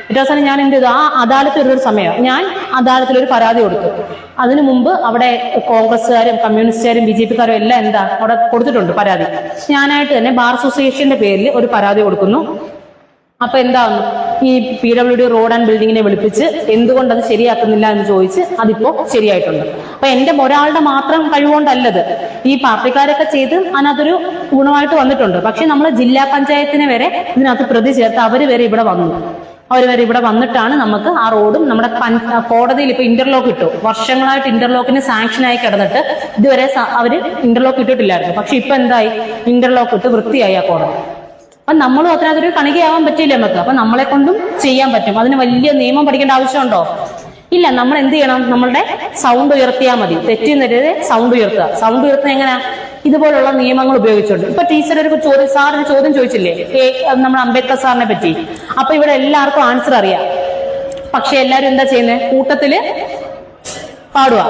ഏറ്റവും അവസാനം ഞാൻ എന്ത് ചെയ്തു? ആ അദാലത്ത് ഒരു സമയം ഞാൻ അദാലത്തിൽ ഒരു പരാതി കൊടുത്തു. അതിനു മുമ്പ് അവിടെ കോൺഗ്രസ്സുകാരും കമ്മ്യൂണിസ്റ്റുകാരും BJP-ക്കാരും എല്ലാം എന്താ അവിടെ കൊടുത്തിട്ടുണ്ട് പരാതി. ഞാനായിട്ട് തന്നെ ബാർ അസോസിയേഷന്റെ പേരിൽ ഒരു പരാതി കൊടുക്കുന്നു. അപ്പൊ എന്താ ഈ PWD റോഡ് ആൻഡ് ബിൽഡിങ്ങിനെ വിളിപ്പിച്ച് എന്തുകൊണ്ട് അത് ശരിയാക്കുന്നില്ല എന്ന് ചോദിച്ച് അതിപ്പോ ശരിയായിട്ടുണ്ട്. അപ്പൊ എന്റെ ഒരാളുടെ മാത്രം കഴിവുകൊണ്ടല്ലത്, ഈ പാർട്ടിക്കാരൊക്കെ ചെയ്ത് അതിനകത്തൊരു ഗുണമായിട്ട് വന്നിട്ടുണ്ട്. പക്ഷെ നമ്മൾ ജില്ലാ പഞ്ചായത്തിനെ വരെ ഇതിനകത്ത് പ്രതി ചേർത്ത് അവർ വരെ ഇവിടെ വന്നു. അവർ വരെ ഇവിടെ വന്നിട്ടാണ് നമുക്ക് ആ റോഡും നമ്മുടെ കോടതിയിൽ ഇപ്പൊ ഇന്റർലോക്ക് ഇട്ടു. വർഷങ്ങളായിട്ട് ഇന്റർലോക്കിന് സാങ്ഷൻ ആയി കിടന്നിട്ട് ഇതുവരെ അവര് ഇന്റർലോക്ക് ഇട്ടിട്ടില്ലായിരുന്നു. പക്ഷെ ഇപ്പൊ എന്തായി, ഇന്റർലോക്ക് ഇട്ട് വൃത്തിയായി ആ കോടതി. അപ്പൊ നമ്മളും അതിനകത്തൊരു കണികയാവാൻ പറ്റില്ല നമുക്ക്. അപ്പൊ നമ്മളെ കൊണ്ടും ചെയ്യാൻ പറ്റും. അതിന് വലിയ നിയമം പഠിക്കേണ്ട ആവശ്യമുണ്ടോ? ഇല്ല. നമ്മൾ എന്ത് ചെയ്യണം, നമ്മളുടെ സൗണ്ട് ഉയർത്തിയാൽ മതി. തെറ്റിന്നെതിരെ സൗണ്ട് ഉയർത്തുക. സൗണ്ട് ഉയർത്തുക എങ്ങനെയാ? ഇതുപോലുള്ള നിയമങ്ങൾ ഉപയോഗിച്ചുകൊണ്ട്. ഇപ്പൊ ടീച്ചർ ഒരു സാറിന് ചോദ്യം ചോദിച്ചില്ലേ നമ്മുടെ അംബേദ്കർ സാറിനെ പറ്റി. അപ്പൊ ഇവിടെ എല്ലാവർക്കും ആൻസർ അറിയാം. പക്ഷെ എല്ലാരും എന്താ ചെയ്യുന്നത്? കൂട്ടത്തില് പാടുക.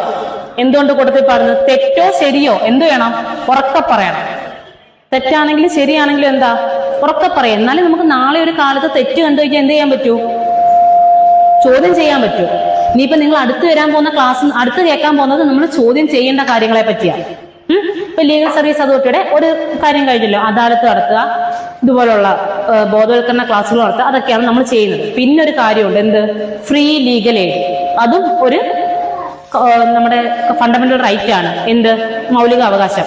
എന്തുകൊണ്ട് കൂട്ടത്തിൽ പാടുന്നത്? തെറ്റോ ശരിയോ എന്ത് വേണം? ഉറക്കെ പറയണം. തെറ്റാണെങ്കിലും ശരിയാണെങ്കിലും എന്താ? ഉറക്കെ പറയാം. എന്നാലും നമുക്ക് നാളെ ഒരു കാലത്ത് തെറ്റ് കണ്ടു കഴിഞ്ഞാൽ എന്ത് ചെയ്യാൻ പറ്റൂ? ചോദ്യം ചെയ്യാൻ പറ്റൂ. ഇനിയിപ്പോ നിങ്ങൾ അടുത്ത് വരാൻ പോകുന്ന ക്ലാസ്, അടുത്ത് കേൾക്കാൻ പോകുന്നത് നമ്മൾ ചോദ്യം ചെയ്യേണ്ട കാര്യങ്ങളെ പറ്റിയാണ്. ഇപ്പൊ ലീഗൽ സർവീസ് അതോറിറ്റിയുടെ ഒരു കാര്യം കഴിഞ്ഞല്ലോ, അദാലത്ത് നടത്തുക, ഇതുപോലുള്ള ബോധവൽക്കരണ ക്ലാസ്സുകൾ നടത്തുക, അതൊക്കെയാണ് നമ്മൾ ചെയ്യുന്നത്. പിന്നെ ഒരു കാര്യമുണ്ട്, എന്ത്? Free legal aid. അതും ഒരു നമ്മുടെ ഫണ്ടമെന്റൽ റൈറ്റ് ആണ്. എന്ത്? മൗലിക അവകാശം.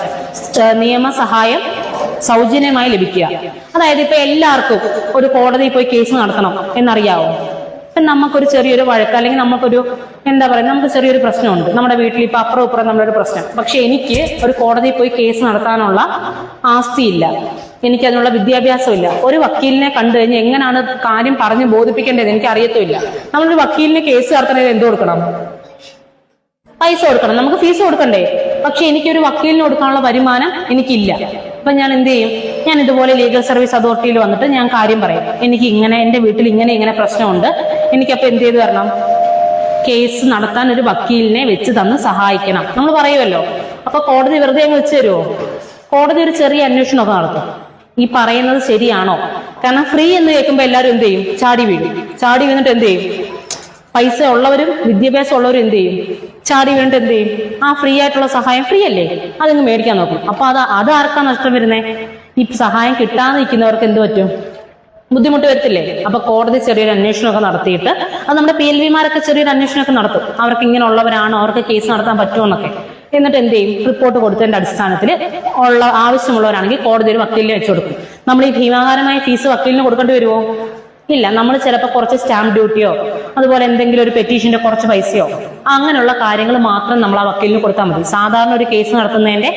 നിയമസഹായം സൗജന്യമായി ലഭിക്കുക. അതായത് ഇപ്പൊ എല്ലാവർക്കും ഒരു കോടതിയിൽ പോയി കേസ് നടത്തണം എന്നറിയാവോ? ഇപ്പൊ നമുക്കൊരു ചെറിയൊരു വഴക്ക്, അല്ലെങ്കിൽ നമുക്കൊരു എന്താ പറയുക, നമുക്ക് ചെറിയൊരു പ്രശ്നമുണ്ട് നമ്മുടെ വീട്ടിൽ. ഇപ്പൊ അപ്പുറം ഇപ്പുറം നമ്മളൊരു പ്രശ്നം. പക്ഷെ എനിക്ക് ഒരു കോടതിയിൽ പോയി കേസ് നടത്താനുള്ള ആസ്തിയില്ല, എനിക്ക് അതിനുള്ള വിദ്യാഭ്യാസം ഇല്ല. ഒരു വക്കീലിനെ കണ്ടു കഴിഞ്ഞാൽ എങ്ങനെയാണ് കാര്യം പറഞ്ഞ് ബോധിപ്പിക്കേണ്ടത് എനിക്ക് അറിയത്തുമില്ല. നമ്മളൊരു വക്കീലിന് കേസ് നടത്തണമെങ്കിൽ എന്ത് കൊടുക്കണം? പൈസ കൊടുക്കണം. നമുക്ക് ഫീസ് കൊടുക്കണ്ടേ? പക്ഷെ എനിക്കൊരു വക്കീലിന് കൊടുക്കാനുള്ള വരുമാനം എനിക്കില്ല. അപ്പൊ ഞാൻ എന്ത് ചെയ്യും? ഞാൻ ഇതുപോലെ ലീഗൽ സർവീസ് അതോറിറ്റിയിൽ വന്നിട്ട് ഞാൻ കാര്യം പറയും. എനിക്ക് ഇങ്ങനെ, എന്റെ വീട്ടിൽ ഇങ്ങനെ പ്രശ്നമുണ്ട്, എനിക്കപ്പൊ എന്ത് ചെയ്ത് തരണം? കേസ് നടത്താൻ ഒരു വക്കീലിനെ വെച്ച് തന്ന് സഹായിക്കണം നമ്മൾ പറയുമല്ലോ. അപ്പൊ കോടതി വെറുതെ അങ്ങ് വെച്ച് തരുമോ? കോടതി ഒരു ചെറിയ അന്വേഷണമൊക്കെ നടത്തും. ഈ പറയുന്നത് ശരിയാണോ? കാരണം ഫ്രീ എന്ന് കേൾക്കുമ്പോൾ എല്ലാവരും എന്ത് ചെയ്യും? ചാടി വീഴും. ചാടി വീണിട്ട് എന്ത് ചെയ്യും? പൈസ ഉള്ളവരും വിദ്യാഭ്യാസം ഉള്ളവരും എന്ത് ചെയ്യും? ചാടി വീണിട്ട് എന്ത് ചെയ്യും? ആ ഫ്രീ ആയിട്ടുള്ള സഹായം, ഫ്രീ അല്ലേ, അതങ്ങ് മേടിക്കാൻ നോക്കും. അപ്പൊ അത് ആർക്കാ നഷ്ടം വരുന്നേ? ഈ സഹായം കിട്ടാതെ നിൽക്കുന്നവർക്ക് എന്ത് പറ്റും? ബുദ്ധിമുട്ട് വരത്തില്ലേ? അപ്പൊ കോടതി ചെറിയൊരു അന്വേഷണമൊക്കെ നടത്തിയിട്ട്, അത് നമ്മുടെ PLV-മാരൊക്കെ ചെറിയൊരു അന്വേഷണമൊക്കെ നടത്തും. അവർക്ക് ഇങ്ങനെ ഉള്ളവരാണോ, അവർക്ക് കേസ് നടത്താൻ പറ്റുമോ എന്നൊക്കെ. എന്നിട്ട് എന്ത് ചെയ്യും? റിപ്പോർട്ട് കൊടുത്തതിന്റെ അടിസ്ഥാനത്തിൽ ഉള്ള ആവശ്യമുള്ളവരാണെങ്കിൽ കോടതി ഒരു വക്കീലിനെ വെച്ചു കൊടുക്കും. നമ്മൾ ഈ ഭീമാകാരമായ ഫീസ് വക്കീലിന് കൊടുക്കേണ്ടി വരുമോ? ഇല്ല. നമ്മൾ ചിലപ്പോൾ കുറച്ച് സ്റ്റാമ്പ് ഡ്യൂട്ടിയോ അതുപോലെ എന്തെങ്കിലും ഒരു പെറ്റീഷന്റെ കുറച്ച് പൈസയോ അങ്ങനെയുള്ള കാര്യങ്ങൾ മാത്രം നമ്മൾ ആ വക്കീലിന് കൊടുത്താൽ മതി. സാധാരണ ഒരു കേസ് നടത്തുന്നതിന്റെ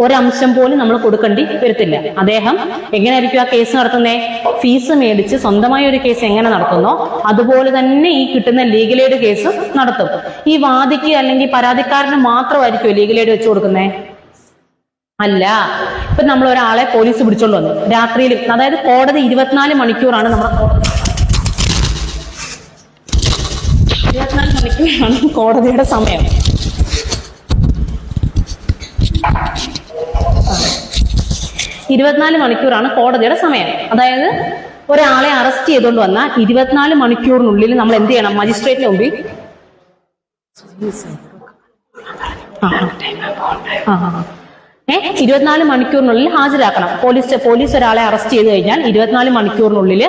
ഒരംശം പോലും നമ്മൾ കൊടുക്കേണ്ടി വരത്തില്ല. അദ്ദേഹം എങ്ങനെയായിരിക്കും ആ കേസ് നടത്തുന്നേ? ഫീസ് മേടിച്ച് സ്വന്തമായി ഒരു കേസ് എങ്ങനെ നടത്തുന്നോ അതുപോലെ തന്നെ ഈ കിട്ടുന്ന ലീഗൽ എയ്ഡ് കേസ് നടത്തും. ഈ വാദിക്ക് അല്ലെങ്കിൽ പരാതിക്കാരന് മാത്രമായിരിക്കും ലീഗൽ എയ്ഡ് വെച്ച് കൊടുക്കുന്നേ? അല്ല. ഇപ്പൊ നമ്മൾ ഒരാളെ പോലീസ് പിടിച്ചോണ്ട് വന്നു രാത്രിയിൽ, അതായത് കോടതി 24 മണിക്കൂറാണ് നമ്മുടെ 24 മണിക്കൂറാണ് കോടതിയുടെ സമയം. 24 മണിക്കൂറാണ് കോടതിയുടെ സമയം. അതായത് ഒരാളെ അറസ്റ്റ് ചെയ്തുകൊണ്ട് വന്നാൽ 24 മണിക്കൂറിനുള്ളിൽ നമ്മൾ എന്ത് ചെയ്യണം? മജിസ്ട്രേറ്റിന് മുമ്പിൽ 24 മണിക്കൂറിനുള്ളിൽ ഹാജരാക്കണം. പോലീസ് ഒരാളെ അറസ്റ്റ് ചെയ്ത് കഴിഞ്ഞാൽ 24 മണിക്കൂറിനുള്ളിൽ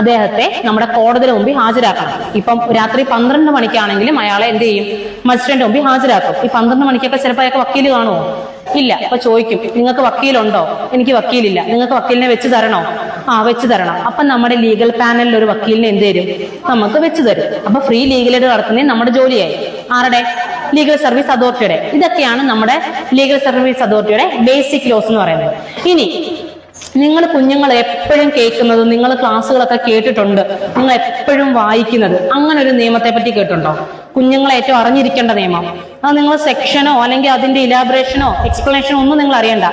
അദ്ദേഹത്തെ നമ്മുടെ കോടതിയുടെ മുമ്പിൽ ഹാജരാക്കണം. ഇപ്പം രാത്രി 12 മണിക്കാണെങ്കിലും അയാളെ എന്ത് ചെയ്യും? മജിസ്ട്രേറ്റിന്റെ മുമ്പിൽ ഹാജരാക്കും. ഈ 12 മണിക്കൊക്കെ ചിലപ്പോൾ അയാൾക്ക് വക്കീല് കാണുമോ? ഇല്ല. അപ്പൊ ചോദിക്കും, നിങ്ങൾക്ക് വക്കീലുണ്ടോ? എനിക്ക് വക്കീലില്ല. നിങ്ങൾക്ക് വക്കീലിനെ വെച്ച് തരണോ? വെച്ച് തരണം. അപ്പൊ നമ്മുടെ ലീഗൽ പാനലിൽ ഒരു വക്കീലിനെ എന്ത് തരും? നമുക്ക് വെച്ച് തരും. അപ്പൊ ഫ്രീ ലീഗൽ എയ്ഡ് നടത്തുന്നത് നമ്മുടെ ജോലിയായി. ആരുടെ? ലീഗൽ സർവീസ് അതോറിറ്റിയുടെ. ഇതൊക്കെയാണ് നമ്മുടെ ലീഗൽ സർവീസ് അതോറിറ്റിയുടെ ബേസിക് ലോസ് എന്ന് പറയുന്നത്. ഇനി നിങ്ങൾ കുഞ്ഞുങ്ങൾ എപ്പോഴും കേൾക്കുന്നത്, നിങ്ങൾ ക്ലാസ്സുകളൊക്കെ കേട്ടിട്ടുണ്ട്, നിങ്ങൾ എപ്പോഴും വായിക്കുന്നത് അങ്ങനെ ഒരു നിയമത്തെ പറ്റി കേട്ടിട്ടുണ്ടോ? കുഞ്ഞുങ്ങളെ ഏറ്റവും അറിഞ്ഞിരിക്കേണ്ട നിയമം. അത് നിങ്ങൾ സെക്ഷനോ അല്ലെങ്കിൽ അതിന്റെ ഇലാബറേഷനോ എക്സ്പ്ലനേഷനോ ഒന്നും നിങ്ങൾ അറിയണ്ട.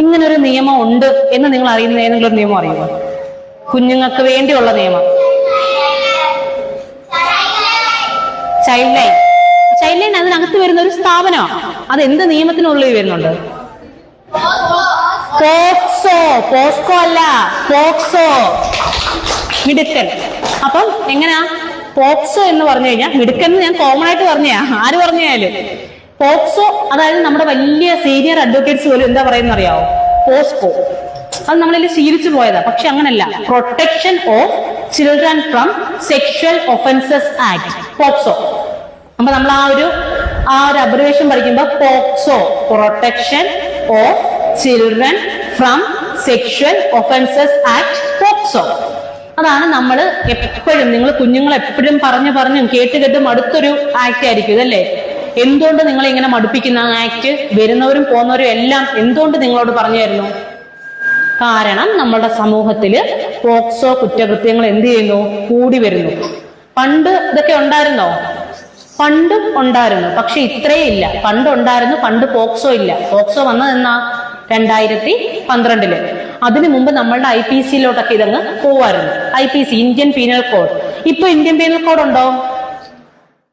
ഇങ്ങനൊരു നിയമം ഉണ്ട് എന്ന് നിങ്ങൾ അറിയുന്ന ഏതെങ്കിലും ഒരു നിയമം അറിയുമോ? കുഞ്ഞുങ്ങൾക്ക് വേണ്ടിയുള്ള നിയമം. Child line. ചൈൽഡ് ലൈൻ അതിനകത്ത് വരുന്ന ഒരു സ്ഥാപനമാണ്. അത് എന്ത് നിയമത്തിനുള്ളിൽ വരുന്നുണ്ട്? പോക്സോ അല്ല, പോക്സോ. മിടുക്കൻ. അപ്പം എങ്ങനെയാ? പോക്സോ എന്ന് പറഞ്ഞു കഴിഞ്ഞാൽ, മിടുക്കൻ എന്ന് ഞാൻ കോമൺ ആയിട്ട് പറഞ്ഞാ, ആര് പറഞ്ഞാലും പോക്സോ. അതായത് നമ്മുടെ വലിയ സീനിയർ അഡ്വക്കേറ്റ്സ് പോലും എന്താ പറയുന്ന അറിയാവോ? പോസ്കോ. അത് നമ്മളിൽ ശീലിച്ചു പോയതാ. പക്ഷെ അങ്ങനല്ല. Protection of children from sexual offences act, POCSO. അപ്പൊ നമ്മൾ ആ ഒരു അബ്രിവേഷൻ പഠിക്കുമ്പോൾ POCSO, protection of children from sexual offences act, POCSO. അതാണ് നമ്മൾ എപ്പോഴും, നിങ്ങൾ കുഞ്ഞുങ്ങൾ എപ്പോഴും പറഞ്ഞും കേട്ടും അടുത്തൊരു ആക്ട് ആയിരിക്കും ഇതല്ലേ. എന്തുകൊണ്ട് നിങ്ങൾ ഇങ്ങനെ മടുപ്പിക്കുന്ന ആക്ട്? വരുന്നവരും പോകുന്നവരും എല്ലാം എന്തുകൊണ്ട് നിങ്ങളോട് പറഞ്ഞു തരുന്നു? കാരണം നമ്മുടെ സമൂഹത്തില് പോക്സോ കുറ്റകൃത്യങ്ങൾ എന്ത് ചെയ്യുന്നു? കൂടി വരുന്നു. പണ്ട് ഇതൊക്കെ ഉണ്ടായിരുന്നോ? പണ്ടും ഉണ്ടായിരുന്നു, പക്ഷെ ഇത്രയും ഇല്ല. പണ്ട് ഉണ്ടായിരുന്നു, പണ്ട് പോക്സോ ഇല്ല. പോക്സോ വന്നത് എന്നാ 2012. അതിനു മുമ്പ് നമ്മളുടെ IPC-ലോട്ടൊക്കെ ഇതങ്ങ് പോവായിരുന്നു. IPC, Indian penal code. ഇപ്പൊ ഇന്ത്യൻ പീനൽ കോഡ് ഉണ്ടോ?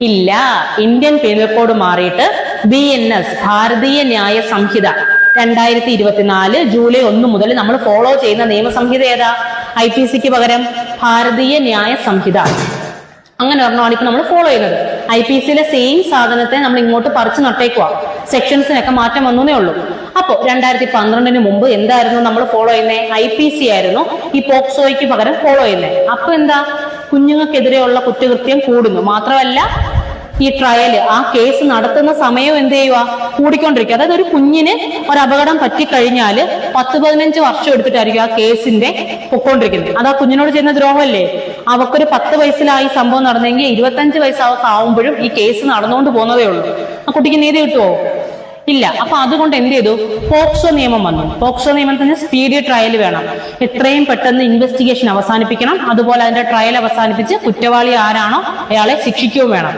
ഇല്ല. ഇന്ത്യൻ പീനൽ കോഡ് മാറിയിട്ട് BNS, ഭാരതീയ ന്യായ സംഹിത, 2024 ജൂലൈ 1 മുതൽ നമ്മൾ ഫോളോ ചെയ്യുന്ന നിയമസംഹിത ഏതാ? IPC-ക്ക് പകരം ഭാരതീയ ന്യായ സംഹിത. അങ്ങനെ ഒരെണ്ണമാണ് ഇപ്പൊ നമ്മൾ ഫോളോ ചെയ്യുന്നത്. IPC-യിലെ സെയിം സാധനത്തെ നമ്മൾ ഇങ്ങോട്ട് പറിച്ചു നട്ടേക്കുക. സെക്ഷൻസിനൊക്കെ മാറ്റം വന്നേ ഉള്ളൂ. അപ്പോ 2012 മുമ്പ് എന്തായിരുന്നു നമ്മൾ ഫോളോ ചെയ്യുന്നത്? IPC ആയിരുന്നു ഈ പോക്സോയ്ക്ക് പകരം ഫോളോ ചെയ്യുന്നത്. അപ്പൊ എന്താ? കുഞ്ഞുങ്ങൾക്കെതിരെയുള്ള കുറ്റകൃത്യം കൂടുന്നു. മാത്രമല്ല ഈ ട്രയൽ, ആ കേസ് നടത്തുന്ന സമയം എന്ത് ചെയ്യുക? കൂടിക്കൊണ്ടിരിക്കുക. അതായത് ഒരു കുഞ്ഞിന് ഒരു അപകടം പറ്റിക്കഴിഞ്ഞാല് 10-15 വർഷം എടുത്തിട്ടായിരിക്കും ആ കേസിന്റെ പൊക്കോണ്ടിരിക്കുന്നത്. അത് ആ കുഞ്ഞിനോട് ചെയ്യുന്ന ദ്രോഹമല്ലേ? അവക്കൊരു 10 വയസ്സിലായി സംഭവം നടന്നെങ്കിൽ 25 വയസ്സ് അവർക്ക് ആവുമ്പോഴും ഈ കേസ് നടന്നുകൊണ്ട് പോകുന്നതേ ഉള്ളൂ. ആ കുട്ടിക്ക് നീതി കിട്ടുമോ? ഇല്ല. അപ്പൊ അതുകൊണ്ട് എന്ത് ചെയ്തു? പോക്സോ നിയമം വന്നു. പോക്സോ നിയമത്തിന് സ്പീഡി ട്രയൽ വേണം. എത്രയും പെട്ടെന്ന് ഇൻവെസ്റ്റിഗേഷൻ അവസാനിപ്പിക്കണം. അതുപോലെ അതിന്റെ ട്രയൽ അവസാനിപ്പിച്ച് കുറ്റവാളി ആരാണോ അയാളെ ശിക്ഷിക്കുകയും വേണം.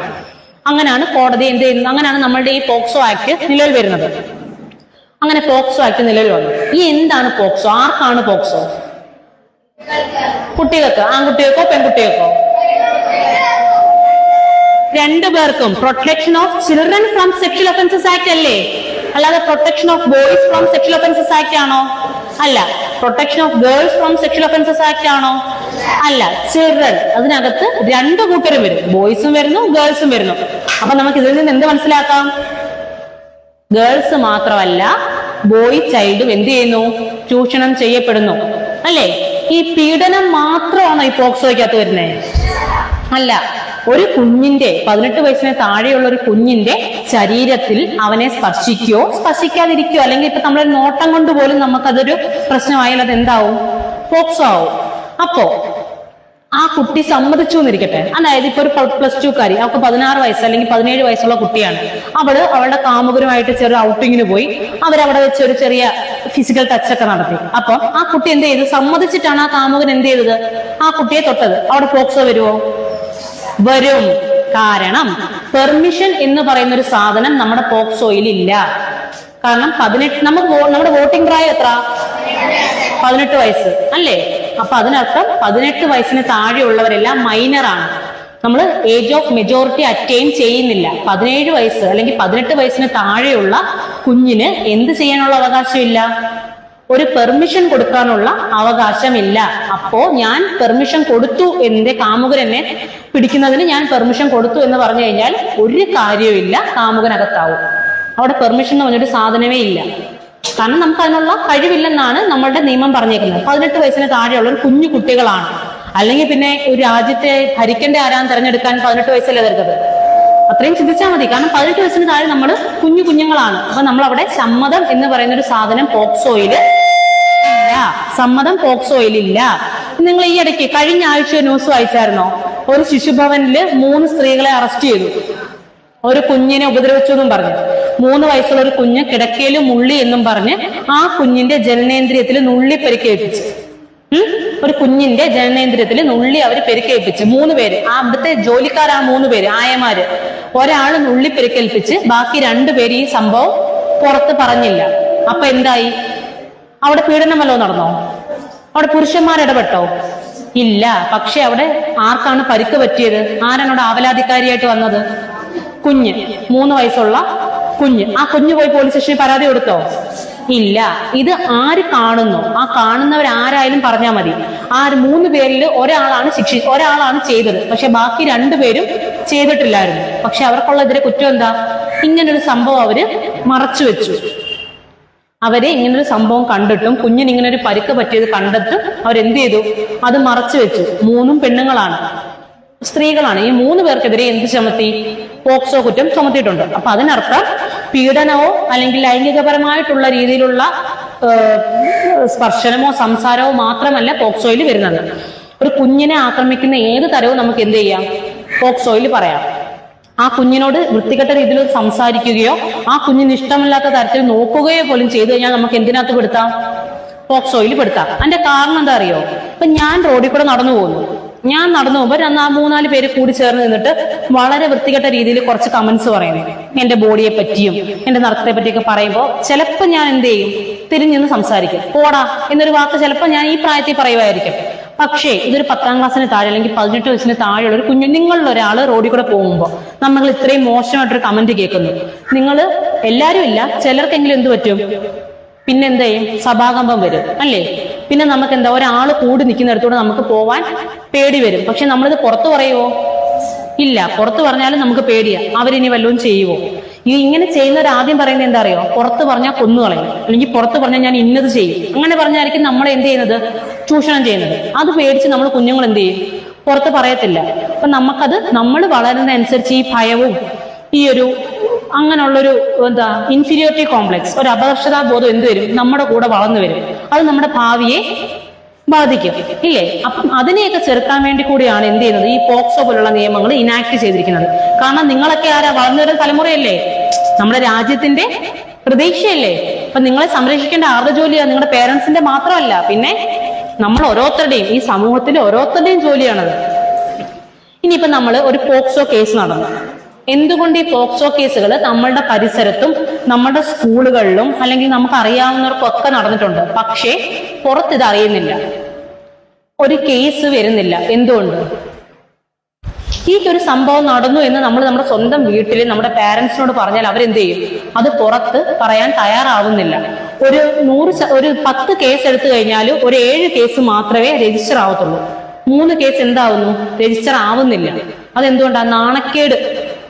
അങ്ങനെയാണ് കോടതി എന്ത് ചെയ്യുന്നത്? അങ്ങനെയാണ് നമ്മളുടെ ഈ പോക്സോ ആക്ട് നിലവിൽ വരുന്നത്. അങ്ങനെ പോക്സോ ആക്ട് നിലവിൽ വന്നു. ഈ എന്താണ് പോക്സോ? ആർക്കാണ് പോക്സോ? കുട്ടികൾക്ക്. ആൺകുട്ടികൾക്കോ പെൺകുട്ടികൾക്കോ? രണ്ടുപേർക്കും. Protection of children from sexual offences act അല്ലേ? അല്ലാതെ protection of boys from sexual offences act ആണോ? അല്ല. Protection of girls from sexual offences act ആണോ? അല്ല. ചിൽഡ്രൻ, അതിനകത്ത് രണ്ടു കൂട്ടരും വരും. ബോയ്സും വരുന്നു, ഗേൾസും വരുന്നു. അപ്പൊ നമുക്ക് ഇതിൽ നിന്ന് എന്ത് മനസ്സിലാക്കാം? ഗേൾസ് മാത്രമല്ല, ബോയ് ചൈൽഡും എന്ത് ചെയ്യുന്നു? ചൂഷണം ചെയ്യപ്പെടുന്നു അല്ലേ? ഈ പീഡനം മാത്രമാണോ ഈ പോക്സോയ്ക്കകത്ത് വരുന്നേ? അല്ല. ഒരു കുഞ്ഞിന്റെ 18 വയസ്സിന് താഴെയുള്ള ഒരു കുഞ്ഞിന്റെ ശരീരത്തിൽ അവനെ സ്പർശിക്കുകയോ സ്പർശിക്കാതിരിക്കുകയോ, അല്ലെങ്കിൽ ഇപ്പൊ നമ്മളൊരു നോട്ടം കൊണ്ട് പോലും നമുക്കതൊരു പ്രശ്നമായാൽ അത് എന്താവും? പോക്സോ ആവും. അപ്പോ ആ കുട്ടി സമ്മതിച്ചു എന്നിരിക്കട്ടെ. അതായത് ഇപ്പൊ ഒരു +2 കാരി, അവർക്ക് 16 വയസ്സ് അല്ലെങ്കിൽ 17 വയസ്സുള്ള കുട്ടിയാണ്. അവളുടെ കാമുകരുമായിട്ട് ചെറിയ ഔട്ടിങ്ങിന് പോയി. അവരവിടെ വെച്ച് ഒരു ചെറിയ ഫിസിക്കൽ ടച്ച് ഒക്കെ നടത്തി. അപ്പം ആ കുട്ടി എന്ത് ചെയ്തു? സമ്മതിച്ചിട്ടാണ് ആ കാമുകൻ എന്ത് ചെയ്തത്? ആ കുട്ടിയെ തൊട്ടത്. അവിടെ പോക്സോ വരുമോ? വരും. കാരണം പെർമിഷൻ എന്ന് പറയുന്ന ഒരു സാധനം നമ്മുടെ പോക്സോയിൽ ഇല്ല. കാരണം 18, നമ്മുടെ വോട്ടിംഗ് പ്രായം എത്ര? 18 വയസ്സ് അല്ലേ? അപ്പൊ അതിനർത്ഥം 18 വയസ്സിന് താഴെയുള്ളവരെല്ലാം മൈനറാണ്. നമ്മൾ ഏജ് ഓഫ് മെജോറിറ്റി അറ്റൈൻ ചെയ്യുന്നില്ല. 17 വയസ്സ് അല്ലെങ്കിൽ 18 വയസ്സിന് താഴെയുള്ള കുഞ്ഞിന് എന്ത് ചെയ്യാനുള്ള അവകാശമില്ല? ഒരു പെർമിഷൻ കൊടുക്കാനുള്ള അവകാശമില്ല. അപ്പോ ഞാൻ പെർമിഷൻ കൊടുത്തു, എന്റെ കാമുകരെന്നെ പിടിക്കുന്നതിന് ഞാൻ പെർമിഷൻ കൊടുത്തു എന്ന് പറഞ്ഞു കഴിഞ്ഞാൽ ഒരു കാര്യവുമില്ല, കാമുകനകത്താവും. അവിടെ പെർമിഷൻ എന്ന് പറഞ്ഞൊരു സാധനമേ ഇല്ല. കാരണം നമുക്ക് അതിനുള്ള കഴിവില്ലെന്നാണ് നമ്മളുടെ നിയമം പറഞ്ഞേക്കുന്നത്. 18 വയസ്സിന് താഴെയുള്ള ഒരു കുഞ്ഞു കുട്ടികളാണ്. അല്ലെങ്കിൽ പിന്നെ ഒരു രാജ്യത്തെ ഭരിക്കേണ്ട ആരാന്ന് തെരഞ്ഞെടുക്കാൻ 18 വയസ്സല്ലേ തരുന്നത്? അത്രയും ചിന്തിച്ചാൽ മതി. കാരണം 18 വയസ്സിന് താഴെ നമ്മൾ കുഞ്ഞുങ്ങളാണ്. അപ്പൊ നമ്മൾ അവിടെ സമ്മതം എന്ന് പറയുന്ന ഒരു സാധനം പോക്സോയില് ഇല്ല. സമ്മതം പോക്സോയിൽ ഇല്ല. നിങ്ങൾ ഈ ഇടയ്ക്ക് കഴിഞ്ഞ ആഴ്ച ന്യൂസ് വായിച്ചായിരുന്നോ? ഒരു ശിശുഭവനില് 3 സ്ത്രീകളെ അറസ്റ്റ് ചെയ്തു. ഒരു കുഞ്ഞിനെ ഉപദ്രവിച്ചു എന്നും പറഞ്ഞു. 3 വയസ്സുള്ള ഒരു കുഞ്ഞ് കിടക്കയിൽ മുള്ളി എന്നും പറഞ്ഞ് ആ കുഞ്ഞിന്റെ ജനനേന്ദ്രിയത്തിൽ നുള്ളി പെരുക്കേൽപ്പിച്ചു. ഒരു കുഞ്ഞിന്റെ ജനനേന്ദ്രിയത്തിൽ നുള്ളി അവർ പെരുക്കേൽപ്പിച്ച് 3 പേര്. ആ അവിടുത്തെ ജോലിക്കാരാ 3 പേര്, ആയമാര്. ഒരാള് നുള്ളി പെരുക്കേൽപ്പിച്ച് ബാക്കി 2 പേര് ഈ സംഭവം പുറത്ത് പറഞ്ഞില്ല. അപ്പൊ എന്തായി? അവിടെ പീഡനം വല്ലതും നടന്നോ? അവിടെ പുരുഷന്മാർ ഇടപെട്ടോ? ഇല്ല. പക്ഷെ അവിടെ ആർക്കാണ് പരിക്ക് പറ്റിയത്? ആരാണ് അവിടെ ആവലാതിക്കാരിയായിട്ട് വന്നത്? കുഞ്ഞ്, 3 വയസ്സുള്ള കുഞ്ഞ്. ആ കുഞ്ഞ് പോയി പോലീസ് സ്റ്റേഷനിൽ പരാതി കൊടുത്തോ? ഇല്ല. ഇത് ആര് കാണുന്നു? ആ കാണുന്നവരാരായാലും പറഞ്ഞാൽ മതി. ആ 3 പേരിൽ ഒരാളാണ് ചെയ്തത്. പക്ഷെ ബാക്കി 2 പേരും ചെയ്തിട്ടില്ലായിരുന്നു. പക്ഷെ അവർക്കുള്ള എതിരെ കുറ്റം എന്താ? ഇങ്ങനൊരു സംഭവം അവര് മറച്ചു വെച്ചു. അവരെ ഇങ്ങനൊരു സംഭവം കണ്ടിട്ടും കുഞ്ഞിന് ഇങ്ങനെ ഒരു പരിക്ക് പറ്റിയത് കണ്ടിട്ട് അവരെന്ത് ചെയ്തു? അത് മറച്ചു വെച്ചു. 3 പെണ്ണുങ്ങളാണ്, സ്ത്രീകളാണ്. ഈ 3 പേർക്കെതിരെ എന്ത് ചുമത്തി? പോക്സോ കുറ്റം ചുമത്തിയിട്ടുണ്ട്. അപ്പൊ അതിനർത്ഥം പീഡനമോ അല്ലെങ്കിൽ ലൈംഗികപരമായിട്ടുള്ള രീതിയിലുള്ള സ്പർശനമോ സംസാരമോ മാത്രമല്ല പോക്സോയിൽ വരുന്നത്. ഒരു കുഞ്ഞിനെ ആക്രമിക്കുന്ന ഏത് തരവും നമുക്ക് എന്ത് ചെയ്യാം? പോക്സോയിൽ പറയാം. ആ കുഞ്ഞിനോട് വൃത്തികെട്ട രീതിയിൽ സംസാരിക്കുകയോ ആ കുഞ്ഞിന് ഇഷ്ടമില്ലാത്ത തരത്തിൽ നോക്കുകയോ പോലും ചെയ്തു കഴിഞ്ഞാൽ നമുക്ക് എന്തിനകത്ത് പെടുത്താം? പോക്സോയിൽ പെടുത്താം. അതിന്റെ കാരണം എന്താ അറിയോ? ഇപ്പൊ ഞാൻ റോഡിൽ കൂടെ നടന്നു പോകുന്നു. ഞാൻ നടന്നു പോകുമ്പോൾ 3-4 പേര് കൂടി ചേർന്ന് നിന്നിട്ട് വളരെ വൃത്തികെട്ട രീതിയിൽ കുറച്ച് കമന്റ്സ് പറയുന്നു. എന്റെ ബോഡിയെ പറ്റിയും എന്റെ നടത്തത്തെ പറ്റിയൊക്കെ പറയുമ്പോൾ ചിലപ്പോൾ ഞാൻ എന്ത് ചെയ്യും? തിരിഞ്ഞെന്ന് സംസാരിക്കും. പോടാ എന്നൊരു വാക്ക് ചിലപ്പോൾ ഞാൻ ഈ പ്രായത്തിൽ പറയുമായിരിക്കും. പക്ഷേ ഇതൊരു 10ാം ക്ലാസ്സിന് താഴെ അല്ലെങ്കിൽ 18 വയസ്സിന് താഴെയുള്ള ഒരു കുഞ്ഞു, നിങ്ങളിൽ ഒരാൾ റോഡിൽ കൂടെ പോകുമ്പോൾ നമ്മൾ ഇത്രയും മോശമായിട്ടൊരു കമന്റ് കേൾക്കുന്നു. നിങ്ങൾ എല്ലാവരും ഇല്ല, ചിലർക്കെങ്കിലും എന്ത് പറ്റും? പിന്നെ എന്താ ചെയ്യും? സഭാകമ്പം വരും അല്ലേ? പിന്നെ നമുക്ക് എന്താ, ഒരാൾ കൂടി നിൽക്കുന്നിടത്തൂടെ നമുക്ക് പോവാൻ പേടി വരും. പക്ഷെ നമ്മളിത് പുറത്തു പറയുവോ? ഇല്ല. പുറത്തു പറഞ്ഞാലും നമുക്ക് പേടിയാ, അവരിനി വല്ലതും ചെയ്യുവോ? ഇങ്ങനെ ചെയ്യുന്നവർ ആദ്യം പറയുന്നത് എന്താ അറിയോ? പുറത്ത് പറഞ്ഞാൽ കൊന്നുകളയും, അല്ലെങ്കിൽ പുറത്ത് പറഞ്ഞാൽ ഞാൻ ഇന്നത് ചെയ്യും. അങ്ങനെ പറഞ്ഞായിരിക്കും നമ്മളെ എന്ത് ചെയ്യുന്നത്? ചൂഷണം ചെയ്യുന്നത്. അത് പേടിച്ച് നമ്മൾ കുഞ്ഞുങ്ങൾ എന്ത് ചെയ്യും? പുറത്ത് പറയത്തില്ല. അപ്പൊ നമുക്കത് നമ്മൾ വളരുന്നതനുസരിച്ച് ഈ ഭയവും ഈ ഒരു അങ്ങനെയുള്ളൊരു എന്താ ഇൻഫീരിയോറിറ്റി കോംപ്ലക്സ്, ഒരു അപകർഷതാ ബോധം എന്ത് വരും? നമ്മുടെ കൂടെ വളർന്നു വരും. അത് നമ്മുടെ ഭാവിയെ ബാധിക്കും ഇല്ലേ? അപ്പം അതിനെയൊക്കെ ചെറുക്കാൻ വേണ്ടി കൂടിയാണ് എന്ത് ചെയ്യുന്നത്? ഈ പോക്സോ പോലുള്ള നിയമങ്ങൾ ഇനാക്ട് ചെയ്തിരിക്കുന്നത്. കാരണം നിങ്ങളൊക്കെ ആരാ? വളർന്നു വരുന്ന തലമുറയല്ലേ, നമ്മുടെ രാജ്യത്തിന്റെ പ്രതീക്ഷയല്ലേ. അപ്പൊ നിങ്ങളെ സംരക്ഷിക്കേണ്ട ആരുടെ ജോലിയാണ്? നിങ്ങളുടെ പേരൻസിന്റെ മാത്രമല്ല, പിന്നെ നമ്മൾ ഓരോരുത്തരുടെയും, ഈ സമൂഹത്തിലെ ഓരോരുത്തരുടെയും ജോലിയാണത്. ഇനിയിപ്പോ നമ്മൾ ഒരു പോക്സോ കേസ് നടന്നു. എന്തുകൊണ്ട് ഈ പോക്സോ കേസുകൾ നമ്മളുടെ പരിസരത്തും നമ്മുടെ സ്കൂളുകളിലും അല്ലെങ്കിൽ നമുക്ക് അറിയാവുന്നവർക്കൊക്കെ നടന്നിട്ടുണ്ട്, പക്ഷേ പുറത്തിത് അറിയുന്നില്ല, ഒരു കേസ് വരുന്നില്ല? എന്തുകൊണ്ട്? ഈ ഒരു സംഭവം നടന്നു എന്ന് നമ്മൾ നമ്മുടെ സ്വന്തം വീട്ടിൽ നമ്മുടെ പാരന്റ്സിനോട് പറഞ്ഞാൽ അവരെന്ത് ചെയ്യും? അത് പുറത്ത് പറയാൻ തയ്യാറാവുന്നില്ല. ഒരു 10 കേസ് എടുത്തു കഴിഞ്ഞാൽ ഒരു 7 കേസ് മാത്രമേ രജിസ്റ്റർ ആവത്തുള്ളൂ. 3 കേസ് എന്താവുന്നു? രജിസ്റ്റർ ആവുന്നില്ല. അതെന്തുകൊണ്ടാണ്? നാണക്കേട്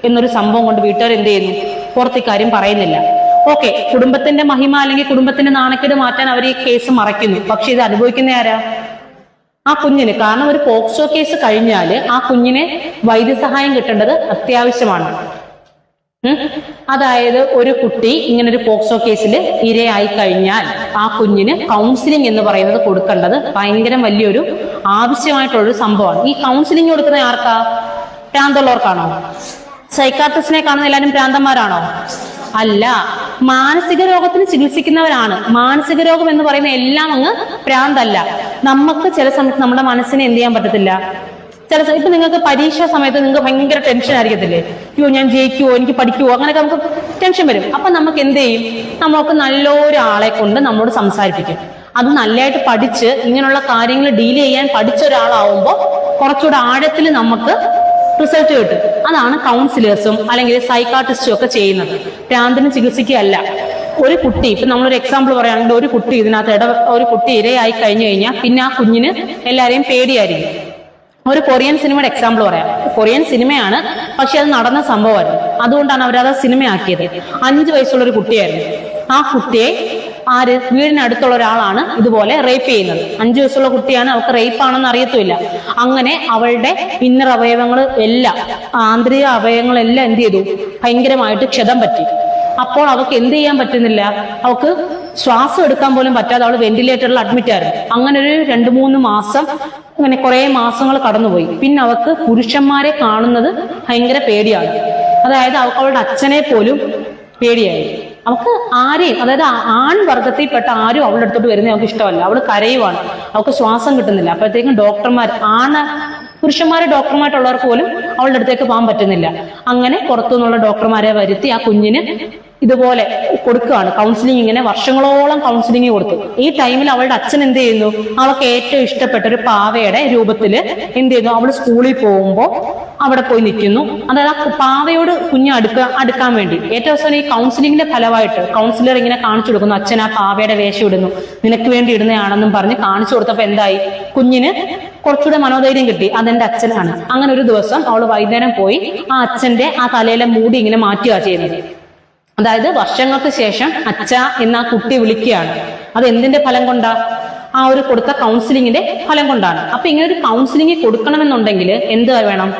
എന്നൊരു സംഭവം കൊണ്ട് വീട്ടുകാർ എന്ത് ചെയ്യുന്നു? പുറത്ത് ഇക്കാര്യം പറയുന്നില്ല. ഓക്കെ, കുടുംബത്തിന്റെ മഹിമ അല്ലെങ്കിൽ കുടുംബത്തിന്റെ നാണക്കേട് മാറ്റാൻ അവർ ഈ കേസ് മറയ്ക്കുന്നു. പക്ഷെ ഇത് അനുഭവിക്കുന്ന ആരാ? ആ കുഞ്ഞിന്. കാരണം ഒരു പോക്സോ കേസ് കഴിഞ്ഞാൽ ആ കുഞ്ഞിന് വൈദ്യസഹായം കിട്ടേണ്ടത് അത്യാവശ്യമാണ്. അതായത് ഒരു കുട്ടി ഇങ്ങനെ ഒരു പോക്സോ കേസിൽ ഇരയായി കഴിഞ്ഞാൽ ആ കുഞ്ഞിന് കൗൺസിലിംഗ് എന്ന് പറയുന്നത് കൊടുക്കേണ്ടത് ഭയങ്കര വലിയൊരു ആവശ്യമായിട്ടുള്ളൊരു സംഭവമാണ്. ഈ കൗൺസിലിംഗ് കൊടുക്കുന്ന ആർക്കാ? ഭ്രാന്തുള്ളവർക്കാണോ? സൈക്കാട്രിസ്റ്റിനെ കാണുന്ന എല്ലാവരും ഭ്രാന്തന്മാരാണോ? അല്ല, മാനസിക രോഗത്തിന് ചികിത്സിക്കുന്നവരാണ്. മാനസിക രോഗം എന്ന് പറയുന്ന എല്ലാം അങ്ങ് ഭ്രാന്തല്ല. നമുക്ക് ചില സമയത്ത് നമ്മുടെ മനസ്സിനെ എന്ത് ചെയ്യാൻ പറ്റത്തില്ല. ഇപ്പൊ നിങ്ങൾക്ക് പരീക്ഷാ സമയത്ത് നിങ്ങൾക്ക് ഭയങ്കര ടെൻഷൻ ആയിരിക്കത്തില്ലേ? അയ്യോ ഞാൻ ജയിക്കുവോ, എനിക്ക് പഠിക്കുവോ, അങ്ങനെയൊക്കെ നമുക്ക് ടെൻഷൻ വരും. അപ്പൊ നമുക്ക് എന്ത് ചെയ്യും? നമുക്ക് നല്ലൊരാളെ കൊണ്ട് നമ്മോട് സംസാരിപ്പിക്കും. അത് നല്ലതായിട്ട് പഠിച്ച് ഇങ്ങനെയുള്ള കാര്യങ്ങൾ ഡീൽ ചെയ്യാൻ പഠിച്ച ഒരാളാവുമ്പോൾ കുറച്ചുകൂടെ ആഴത്തിൽ നമുക്ക് റിസൾട്ട് കിട്ടും. അതാണ് കൗൺസിലേഴ്സും അല്ലെങ്കിൽ സൈക്കാട്രിസ്റ്റും ഒക്കെ ചെയ്യുന്നത്. ഭ്രാന്തിന് ചികിത്സിക്കുകയല്ല. ഒരു കുട്ടി, ഇപ്പൊ നമ്മളൊരു എക്സാമ്പിൾ പറയുകയാണെങ്കിൽ, ഒരു കുട്ടി ഇതിനകത്ത് ഒരു കുട്ടി ഇരയായി കഴിഞ്ഞു കഴിഞ്ഞാൽ പിന്നെ ആ കുഞ്ഞിന് എല്ലാവരെയും പേടിയായിരിക്കും. ഒരു കൊറിയൻ സിനിമയുടെ എക്സാമ്പിൾ പറയാം. കൊറിയൻ സിനിമയാണ്, പക്ഷെ അത് നടന്ന സംഭവമായിരുന്നു. അതുകൊണ്ടാണ് അവരത് സിനിമയാക്കിയത്. 5 വയസ്സുള്ള ഒരു കുട്ടിയായിരുന്നു. ആ കുട്ടിയെ വീടിനടുത്തുള്ള ഒരാളാണ് ഇതുപോലെ റേപ്പ് ചെയ്യുന്നത്. 5 വയസ്സുള്ള കുട്ടിയാണ്, അവൾക്ക് റേപ്പ് ആണെന്ന് അറിയത്തുമില്ല. അങ്ങനെ അവളുടെ ഇന്നർ അവയവങ്ങൾ എല്ലാം, ആന്തരിക അവയവങ്ങളെല്ലാം എന്ത് ചെയ്തു? ഭയങ്കരമായിട്ട് ക്ഷതം പറ്റി. അപ്പോൾ അവൾക്ക് എന്ത് ചെയ്യാൻ പറ്റുന്നില്ല, അവൾക്ക് ശ്വാസം എടുക്കാൻ പോലും പറ്റാതെ അവൾ വെന്റിലേറ്ററിൽ അഡ്മിറ്റ് ആയിരുന്നു. അങ്ങനെ ഒരു 2-3 മാസം, അങ്ങനെ കുറെ മാസങ്ങൾ കടന്നുപോയി. പിന്നെ അവൾക്ക് പുരുഷന്മാരെ കാണുന്നത് ഭയങ്കര പേടിയാണ്. അതായത് അവൾക്ക് അവളുടെ അച്ഛനെ പോലും പേടിയായി. അവൾക്ക് ആരെയും, അതായത് ആൺവർഗത്തിൽപ്പെട്ട ആരും അവളുടെ അടുത്തോട്ട് വരുന്നത് അവൾക്ക് ഇഷ്ടമല്ല. അവൾ കരയുവാണ്, അവൾക്ക് ശ്വാസം കിട്ടുന്നില്ല. അപ്പോഴത്തേക്കും ഡോക്ടർമാർ, പുരുഷന്മാരെ ഡോക്ടർമായിട്ടുള്ളവർക്ക് പോലും അവളുടെ അടുത്തേക്ക് പോകാൻ പറ്റുന്നില്ല. അങ്ങനെ പുറത്തുനിന്നുള്ള ഡോക്ടർമാരെ വരുത്തി ആ കുഞ്ഞിന് ഇതുപോലെ കൊടുക്കുകയാണ് കൗൺസിലിംഗ്. ഇങ്ങനെ വർഷങ്ങളോളം കൗൺസിലിംഗ് കൊടുത്തു. ഈ ടൈമിൽ അവളുടെ അച്ഛൻ എന്ത് ചെയ്യുന്നു? അവൾക്ക് ഏറ്റവും ഇഷ്ടപ്പെട്ട ഒരു പാവയുടെ രൂപത്തിൽ എന്ത് ചെയ്യുന്നു? അവൾ സ്കൂളിൽ പോകുമ്പോൾ അവിടെ പോയി നിൽക്കുന്നു. അതായത് ആ പാവയോട് കുഞ്ഞ് അടുക്കാൻ വേണ്ടി ഏറ്റവും അവസാനം ഈ കൗൺസിലിംഗിന്റെ ഫലമായിട്ട് കൗൺസിലർ ഇങ്ങനെ കാണിച്ചു കൊടുക്കുന്നു. അച്ഛൻ ആ പാവയുടെ വേഷം ഇടുന്നു, നിനക്ക് വേണ്ടി ഇടുന്നതാണെന്നും പറഞ്ഞ് കാണിച്ചു കൊടുത്തപ്പോ എന്തായി? കുഞ്ഞിന് കുറച്ചുകൂടെ മനോധൈര്യം കിട്ടി, അതെന്റെ അച്ഛനാണ്. അങ്ങനെ ഒരു ദിവസം അവൾ വൈകുന്നേരം പോയി ആ അച്ഛന്റെ ആ തലയിലെ മൂടി ഇങ്ങനെ മാറ്റുക ചെയ്യുന്നത്. അതായത് വർഷങ്ങൾക്ക് ശേഷം അച്ഛ എന്ന ആ കുട്ടി വിളിക്കുകയാണ്. അത് എന്തിന്റെ ഫലം കൊണ്ടാ? ആ ഒരു കൊടുത്ത കൗൺസിലിങ്ങിന്റെ ഫലം കൊണ്ടാണ്. അപ്പൊ ഇങ്ങനെ ഒരു കൗൺസിലിംഗ് കൊടുക്കണമെന്നുണ്ടെങ്കിൽ എന്ത് വേണം?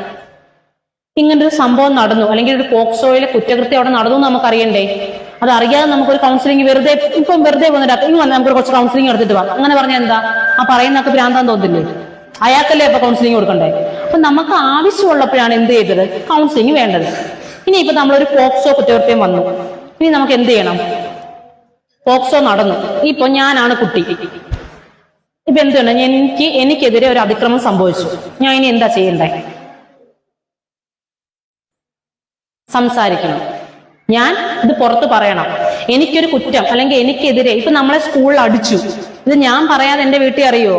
ഇങ്ങനൊരു സംഭവം നടന്നു, അല്ലെങ്കിൽ ഒരു പോക്സോയിലെ കുറ്റകൃത്യം അവിടെ നടന്നു എന്ന് നമുക്കറിയണ്ടേ? അത് അറിയാതെ നമുക്കൊരു കൗൺസിലിംഗ് വെറുതെ വന്നിട്ട് ഇനി വന്ന് നമുക്ക് കുറച്ച് കൗൺസിലിംഗ് എടുത്തിട്ട് പോകാം അങ്ങനെ പറഞ്ഞാൽ എന്താ? ആ പറയുന്നൊക്കെ ഭ്രാന്താൻ തോന്നില്ലേ? അയാൾക്കല്ലേ ഇപ്പൊ കൗൺസിലിംഗ് കൊടുക്കണ്ടേ? അപ്പൊ നമുക്ക് ആവശ്യമുള്ളപ്പോഴാണ് എന്ത് ചെയ്തത്? കൗൺസിലിംഗ് വേണ്ടത്. ഇനി ഇപ്പൊ നമ്മളൊരു പോക്സോ കുറ്റകൃത്യം വന്നു, ഇനി നമുക്ക് എന്ത് ചെയ്യണം? പോക്സോ നടന്നു, ഇപ്പൊ ഞാനാണ് കുട്ടി. ഇപ്പൊ എന്ത് വേണം? എനിക്കെതിരെ ഒരു അതിക്രമം സംഭവിച്ചു, ഞാൻ ഇനി എന്താ ചെയ്യണ്ടേ? സംസാരിക്കണം. ഞാൻ ഇത് പുറത്ത് പറയണം. എനിക്കൊരു കുറ്റം അല്ലെങ്കിൽ എനിക്കെതിരെ ഇപ്പൊ നമ്മളെ സ്കൂളിൽ അടിച്ചു, ഇത് ഞാൻ പറയാതെ എന്റെ വീട്ടിൽ അറിയോ?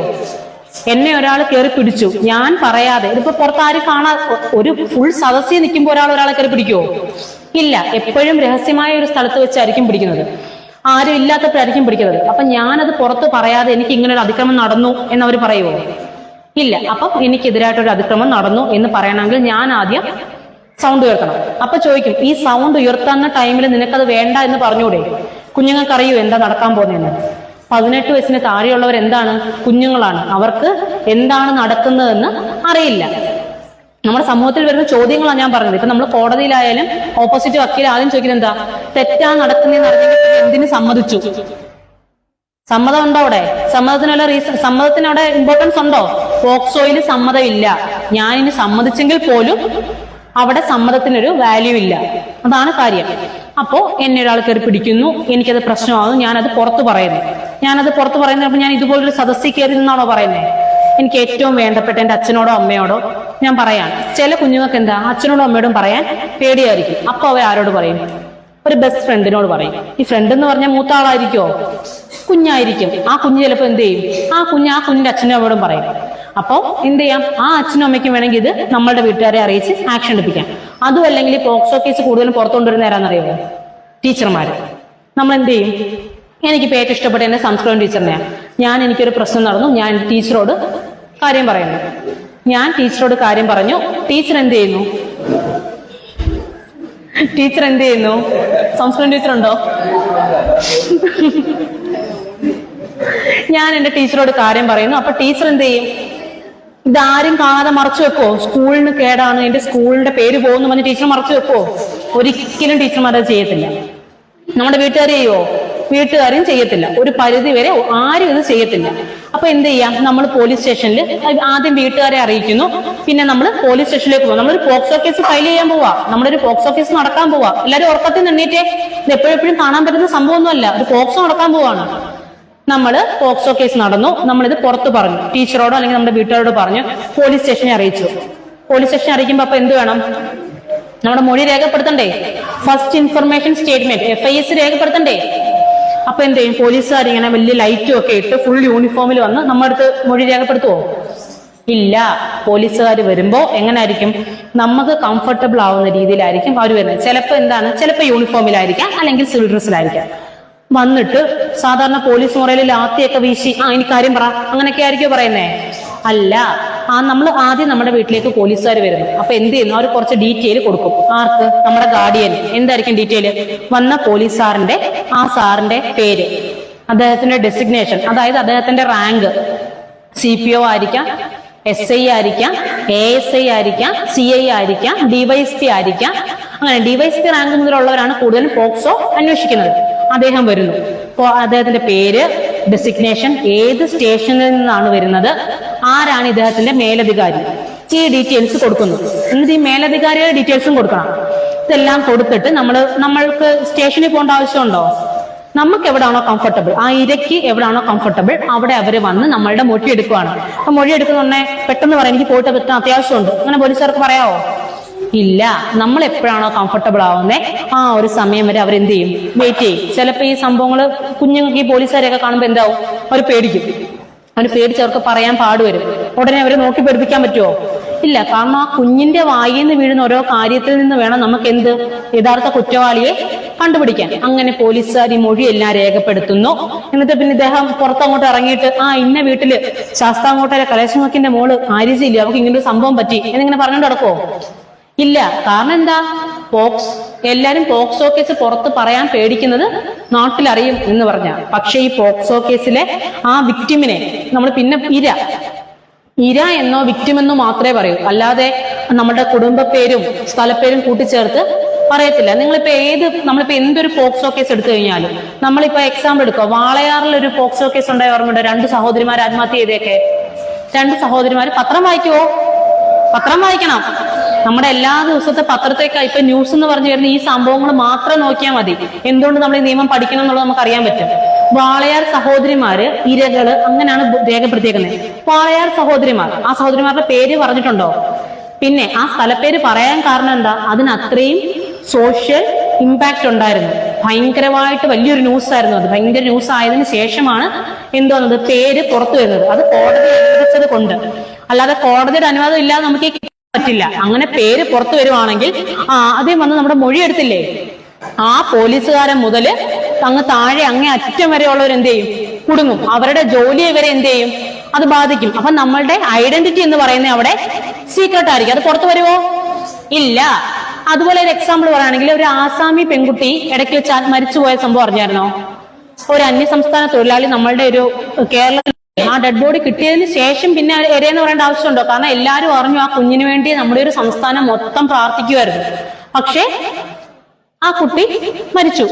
എന്നെ ഒരാൾ കയറി പിടിച്ചു, ഞാൻ പറയാതെ. ഇതിപ്പോ പുറത്ത് ആരും ഒരു ഫുൾ സദസ്സിൽ നിൽക്കുമ്പോൾ ഒരാളെ കയറി പിടിക്കുവോ? ഇല്ല. എപ്പോഴും രഹസ്യമായ ഒരു സ്ഥലത്ത് വെച്ചായിരിക്കും പിടിക്കുന്നത്, ആരും ഇല്ലാത്തപ്പോഴായിരിക്കും പിടിക്കുന്നത്. അപ്പൊ ഞാനത് പുറത്ത് പറയാതെ എനിക്ക് ഇങ്ങനെ ഒരു അതിക്രമം നടന്നു എന്നവർ പറയുമോ? ഇല്ല. അപ്പം എനിക്കെതിരായിട്ടൊരു അതിക്രമം നടന്നു എന്ന് പറയണമെങ്കിൽ ഞാൻ ആദ്യം സൗണ്ട് ഉയർത്തണം. അപ്പൊ ചോദിക്കും, ഈ സൗണ്ട് ഉയർത്തുന്ന ടൈമിൽ നിനക്കത് വേണ്ട എന്ന് പറഞ്ഞൂടെ? കുഞ്ഞുങ്ങൾക്ക് അറിയൂ എന്താ നടക്കാൻ പോകുന്നതെന്ന്. 18 വയസ്സിന് താഴെയുള്ളവർ എന്താണ്? കുഞ്ഞുങ്ങളാണ്. അവർക്ക് എന്താണ് നടക്കുന്നതെന്ന് അറിയില്ല. നമ്മുടെ സമൂഹത്തിൽ വരുന്ന ചോദ്യങ്ങളാണ് ഞാൻ പറഞ്ഞത്. ഇപ്പൊ നമ്മൾ കോടതിയിലായാലും ഓപ്പോസിറ്റ് വക്കീൽ ആദ്യം ചോദിക്കുന്നത് എന്താ? തെറ്റാണ് നടക്കുന്നതെന്ന് അറിഞ്ഞെങ്കിൽ എന്തിന് സമ്മതിച്ചു? സമ്മതം ഉണ്ടോ അവിടെ? സമ്മതത്തിന് അവിടെ ഇമ്പോർട്ടൻസ് ഉണ്ടോ? പോക്സോയിൽ സമ്മതമില്ല. ഞാനിനി സമ്മതിച്ചെങ്കിൽ പോലും അവിടെ സമ്മതത്തിനൊരു വാല്യൂ ഇല്ല. അതാണ് കാര്യം. അപ്പോ എന്നെ ഒരാൾ കയറി പിടിക്കുന്നു, എനിക്കത് പ്രശ്നമാകും, ഞാനത് പുറത്തു പറയുന്നു. അപ്പൊ ഞാൻ ഇതുപോലൊരു സദസ്സിൽ കയറി നിന്നാണോ പറയുന്നത്? എനിക്ക് ഏറ്റവും വേണ്ടപ്പെട്ട എന്റെ അച്ഛനോടോ അമ്മയോടോ ഞാൻ പറയാൻ. ചില കുഞ്ഞുങ്ങൾക്ക് എന്താ? അച്ഛനോടും അമ്മയോടും പറയാൻ പേടിയായിരിക്കും. അപ്പൊ അവർ ആരോട് പറയും? ഒരു ബെസ്റ്റ് ഫ്രണ്ടിനോട് പറയും. ഈ ഫ്രണ്ട് എന്ന് പറഞ്ഞാൽ മൂത്ത ആളായിരിക്കോ? കുഞ്ഞായിരിക്കും. ആ കുഞ്ഞ് ചിലപ്പോൾ എന്ത് ചെയ്യും? ആ കുഞ്ഞിന്റെ അച്ഛനും അമ്മയോടും പറയും. അപ്പൊ എന്ത് ചെയ്യാം? ആ അച്ഛനും അമ്മയ്ക്കും വേണമെങ്കിൽ ഇത് നമ്മളുടെ വീട്ടുകാരെ അറിയിച്ച് ആക്ഷൻ എടുപ്പിക്കാം. അതും അല്ലെങ്കിൽ പോക്സോ കേസ് കൂടുതലും പുറത്തുകൊണ്ടുവരുന്ന ആരാന്നറിയാമോ? ടീച്ചർമാര്. നമ്മൾ എന്ത് ചെയ്യും? എനിക്കിപ്പോ ഏറ്റവും ഇഷ്ടപ്പെട്ട എന്റെ സംസ്കൃതം ടീച്ചറിനെയാണ്. എനിക്കൊരു പ്രശ്നം നടന്നു, ഞാൻ ടീച്ചറോട് കാര്യം പറയുന്നു. ടീച്ചർ എന്ത് ചെയ്യുന്നു? സംസ്കൃതം ടീച്ചറുണ്ടോ? ഞാൻ എന്റെ ടീച്ചറോട് കാര്യം പറയുന്നു. അപ്പൊ ടീച്ചർ എന്ത് ചെയ്യും? ഇതാരും കാണാതെ മറച്ചു വെക്കോ? സ്കൂളിന് കേടാണ്, എന്റെ സ്കൂളിന്റെ പേര് പോകുന്നു പറഞ്ഞ് ടീച്ചർ മറച്ചു വെക്കോ? ഒരിക്കലും ടീച്ചർമാരത് ചെയ്യത്തില്ല. നമ്മുടെ വീട്ടുകാരും ചെയ്യത്തില്ല. ഒരു പരിധി വരെ ആരും ഇത് ചെയ്യത്തില്ല. അപ്പൊ എന്ത് ചെയ്യാം? നമ്മൾ പോലീസ് സ്റ്റേഷനിൽ ആദ്യം വീട്ടുകാരെ അറിയിക്കുന്നു, പിന്നെ നമ്മൾ പോലീസ് സ്റ്റേഷനിലേക്ക് പോകും. നമ്മളൊരു പോക്സോ കേസ് ഫയൽ ചെയ്യാൻ പോവാ, നമ്മളൊരു പോക്സോ കേസ് നടക്കാൻ പോവാ. എല്ലാവരും ഉറക്കത്തിൽ നിന്നിട്ടേ, ഇത് എപ്പോഴെപ്പോഴും കാണാൻ പറ്റുന്ന സംഭവമൊന്നുമല്ല, ഒരു പോക്സോ നടക്കാൻ പോവാണ്. നമ്മള് പോക്സോ കേസ് നടന്നു, നമ്മളിത് പുറത്ത് പറഞ്ഞു, ടീച്ചറോടോ അല്ലെങ്കിൽ നമ്മുടെ വീട്ടുകാരോട് പറഞ്ഞു, പോലീസ് സ്റ്റേഷനെ അറിയിച്ചു. പോലീസ് സ്റ്റേഷനെ അറിയിക്കുമ്പോ അപ്പൊ എന്ത് വേണം? നമ്മുടെ മൊഴി രേഖപ്പെടുത്തണ്ടേ? ഫസ്റ്റ് ഇൻഫർമേഷൻ സ്റ്റേറ്റ്മെന്റ് FIS രേഖപ്പെടുത്തണ്ടേ? അപ്പൊ എന്ത് ചെയ്യും? പോലീസുകാർ ഇങ്ങനെ വലിയ ലൈറ്റും ഒക്കെ ഇട്ട് ഫുൾ യൂണിഫോമിൽ വന്ന് നമ്മുടെ അടുത്ത് മൊഴി രേഖപ്പെടുത്തുവോ? ഇല്ല. പോലീസുകാർ വരുമ്പോ എങ്ങനായിരിക്കും? നമുക്ക് കംഫർട്ടബിൾ ആവുന്ന രീതിയിലായിരിക്കും അവർ വരുന്നത്. ചിലപ്പോ യൂണിഫോമിലായിരിക്കാം, അല്ലെങ്കിൽ സിവിൽ ഡ്രസ്സിലായിരിക്കാം. വന്നിട്ട് സാധാരണ പോലീസ് മുറയിൽ ലാത്തിയൊക്കെ വീശി എനിക്ക് കാര്യം പറ അങ്ങനെയൊക്കെ ആയിരിക്കും പറയുന്നേ? അല്ല. നമ്മൾ ആദ്യം നമ്മുടെ വീട്ടിലേക്ക് പോലീസുകാർ വരുന്നു. അപ്പൊ എന്ത് ചെയ്യുന്നു? അവർ കുറച്ച് ഡീറ്റെയിൽ കൊടുക്കും. ആർക്ക്? നമ്മുടെ ഗാർഡിയൻ. എന്തായിരിക്കും ഡീറ്റെയിൽ? വന്ന പോലീസ് സാറിന്റെ പേര്, അദ്ദേഹത്തിന്റെ ഡെസിഗ്നേഷൻ, അതായത് അദ്ദേഹത്തിന്റെ റാങ്ക്, CPO ആയിരിക്കാം, SI ആയിരിക്കാം, ASI ആയിരിക്കാം, CI ആയിരിക്കാം, DYSP ആയിരിക്കാം. അങ്ങനെ DYSP റാങ്ക് മുതലുള്ളവരാണ് കൂടുതലും പോക്സോ അന്വേഷിക്കുന്നത്. അദ്ദേഹം വരുന്നു. അദ്ദേഹത്തിന്റെ പേര്, ഡെസിഗ്നേഷൻ, ഏത് സ്റ്റേഷനിൽ നിന്നാണ് വരുന്നത്, ആരാണ് ഇദ്ദേഹത്തിന്റെ മേലധികാരി, ഈ ഡീറ്റെയിൽസ് കൊടുക്കുന്നു. എന്നിട്ട് ഈ മേലധികാരിയുടെ ഡീറ്റെയിൽസും കൊടുക്കണം. ഇതെല്ലാം കൊടുത്തിട്ട് നമ്മൾക്ക് സ്റ്റേഷനിൽ പോകേണ്ട ആവശ്യമുണ്ടോ? നമുക്ക് എവിടാണോ കംഫർട്ടബിൾ, ആ ഇരയ്ക്ക് എവിടാണോ കംഫർട്ടബിൾ അവിടെ അവർ വന്ന് നമ്മളുടെ മൊഴി എടുക്കുവാണ്. അപ്പൊ മൊഴി എടുക്കുന്നുണ്ടെ പെട്ടെന്ന് പറയാം, എനിക്ക് പോയിട്ട് പറ്റാൻ അത്യാവശ്യമുണ്ട്, അങ്ങനെ പോലീസുകാർക്ക് പറയാവോ? ഇല്ല. നമ്മൾ എപ്പോഴാണോ കംഫർട്ടബിൾ ആവുന്നേ ആ ഒരു സമയം വരെ അവരെന്ത് ചെയ്യും? വെയിറ്റ് ചെയ്യും. ചിലപ്പോ ഈ സംഭവങ്ങള് കുഞ്ഞുങ്ങൾക്ക് ഈ പോലീസുകാരെയൊക്കെ കാണുമ്പോ എന്താവും? അവർ പേടിക്കും. അവർ പേടിച്ചവർക്ക് പറയാൻ പാടുവരും. ഉടനെ അവരെ നോക്കി പഠിപ്പിക്കാൻ പറ്റുമോ? ഇല്ല. കാരണം ആ കുഞ്ഞിന്റെ വായിൽ നിന്ന് വീഴുന്ന ഓരോ കാര്യത്തിൽ നിന്ന് വേണം നമുക്ക് എന്ത് യഥാർത്ഥ കുറ്റവാളിയെ കണ്ടുപിടിക്കാൻ. അങ്ങനെ പോലീസുകാർ ഈ മൊഴിയെല്ലാം രേഖപ്പെടുത്തുന്നു. എന്നിട്ട് പിന്നെ ഇദ്ദേഹം പുറത്തങ്ങോട്ട് ഇറങ്ങിയിട്ട് ഇന്ന വീട്ടില് ശാസ്താംകോട്ടയിലെ കലേശമുക്കിന്റെ മോള് ആരിജില്ലേ, അവർക്ക് ഇങ്ങനൊരു സംഭവം പറ്റി എന്നിങ്ങനെ പറഞ്ഞുകൊണ്ട് നടക്കുവോ? ഇല്ല. കാരണം എന്താ? എല്ലാരും പോക്സോ കേസ് പുറത്ത് പറയാൻ പേടിക്കുന്നത് നാട്ടിലറിയും എന്ന് പറഞ്ഞ. പക്ഷെ ഈ പോക്സോ കേസിലെ ആ വിക്ടിമിനെ നമ്മൾ പിന്നെ ഇര എന്നോ വിക്ടിം എന്നോ മാത്രമേ പറയൂ. അല്ലാതെ നമ്മുടെ കുടുംബ പേരും സ്ഥലപ്പേരും കൂട്ടിച്ചേർത്ത് പറയത്തില്ല. നമ്മളിപ്പോ എന്തൊരു പോക്സോ കേസ് എടുത്തു കഴിഞ്ഞാലും, നമ്മളിപ്പോ എക്സാമ്പിൾ എടുക്കുക, വാളയാറിലൊരു പോക്സോ കേസ് ഉണ്ടായ ഓർമ്മയുണ്ട്? 2 സഹോദരിമാർ ആത്മഹത്യ ചെയ്തേക്കെ. 2 സഹോദരിമാർ പത്രം വായിക്കുവോ? പത്രം വായിക്കണം. നമ്മുടെ എല്ലാ ദിവസത്തെ പത്രത്തേക്ക് ഇപ്പൊ ന്യൂസ് എന്ന് പറഞ്ഞു വരുന്ന ഈ സംഭവങ്ങൾ മാത്രം നോക്കിയാൽ മതി. എന്തുകൊണ്ട് നമ്മൾ ഈ നിയമം പഠിക്കണം എന്നുള്ളത് നമുക്ക് അറിയാൻ പറ്റും. വാളയാർ സഹോദരിമാര് ഇരകള് അങ്ങനെയാണ് രേഖപ്പെടുത്തിയേക്കുന്നത്. വാളയാർ സഹോദരിമാർ, ആ സഹോദരിമാരുടെ പേര് പറഞ്ഞിട്ടുണ്ടോ? പിന്നെ ആ സ്ഥലപ്പേര് പറയാൻ കാരണം എന്താ? അതിന് അത്രയും സോഷ്യൽ ഇമ്പാക്ട് ഉണ്ടായിരുന്നു. ഭയങ്കരമായിട്ട് വലിയൊരു ന്യൂസ് ആയിരുന്നു അത്. ഭയങ്കര ന്യൂസ് ആയതിനു ശേഷമാണ് എന്തോന്നത് പേര് പുറത്തു വരുന്നത്. അത് കോടതി അനുവദിച്ചത് കൊണ്ട്. അല്ലാതെ കോടതിയുടെ അനുവാദം ഇല്ലാതെ നമുക്ക് പറ്റില്ല. അങ്ങനെ പേര് പുറത്തു വരുവാണെങ്കിൽ ആദ്യം വന്ന് നമ്മുടെ മൊഴി എടുത്തില്ലേ, ആ പോലീസുകാരൻ മുതല് അങ്ങ് താഴെ അങ്ങേ അറ്റം വരെയുള്ളവർ എന്ത് ചെയ്യും? കുടുങ്ങും. അവരുടെ ജോലിയെ വരെ എന്ത് ചെയ്യും? അത് ബാധിക്കും. അപ്പൊ നമ്മളുടെ ഐഡന്റിറ്റി എന്ന് പറയുന്നത് അവിടെ സീക്രട്ട് ആയിരിക്കും. അത് പുറത്തു വരുമോ? ഇല്ല. അതുപോലെ ഒരു എക്സാമ്പിൾ പറയുകയാണെങ്കിൽ, ഒരു ആസാമി പെൺകുട്ടി ഇടയ്ക്ക് വെച്ച് മരിച്ചുപോയ സംഭവം അറിഞ്ഞായിരുന്നോ? ഒരു അന്യസംസ്ഥാന തൊഴിലാളി നമ്മളുടെ ഒരു കേരളത്തിൽ ആ ഡെഡ് ബോഡി കിട്ടിയതിന് ശേഷം പിന്നെ എരയെന്ന് പറയേണ്ട ആവശ്യമുണ്ടോ? കാരണം എല്ലാവരും അറിഞ്ഞു ആ കുഞ്ഞിന് വേണ്ടി നമ്മുടെ ഒരു സംസ്ഥാനം മൊത്തം പ്രാർത്ഥിക്കുമായിരുന്നു. പക്ഷേ ആ കുട്ടി മരിച്ചു.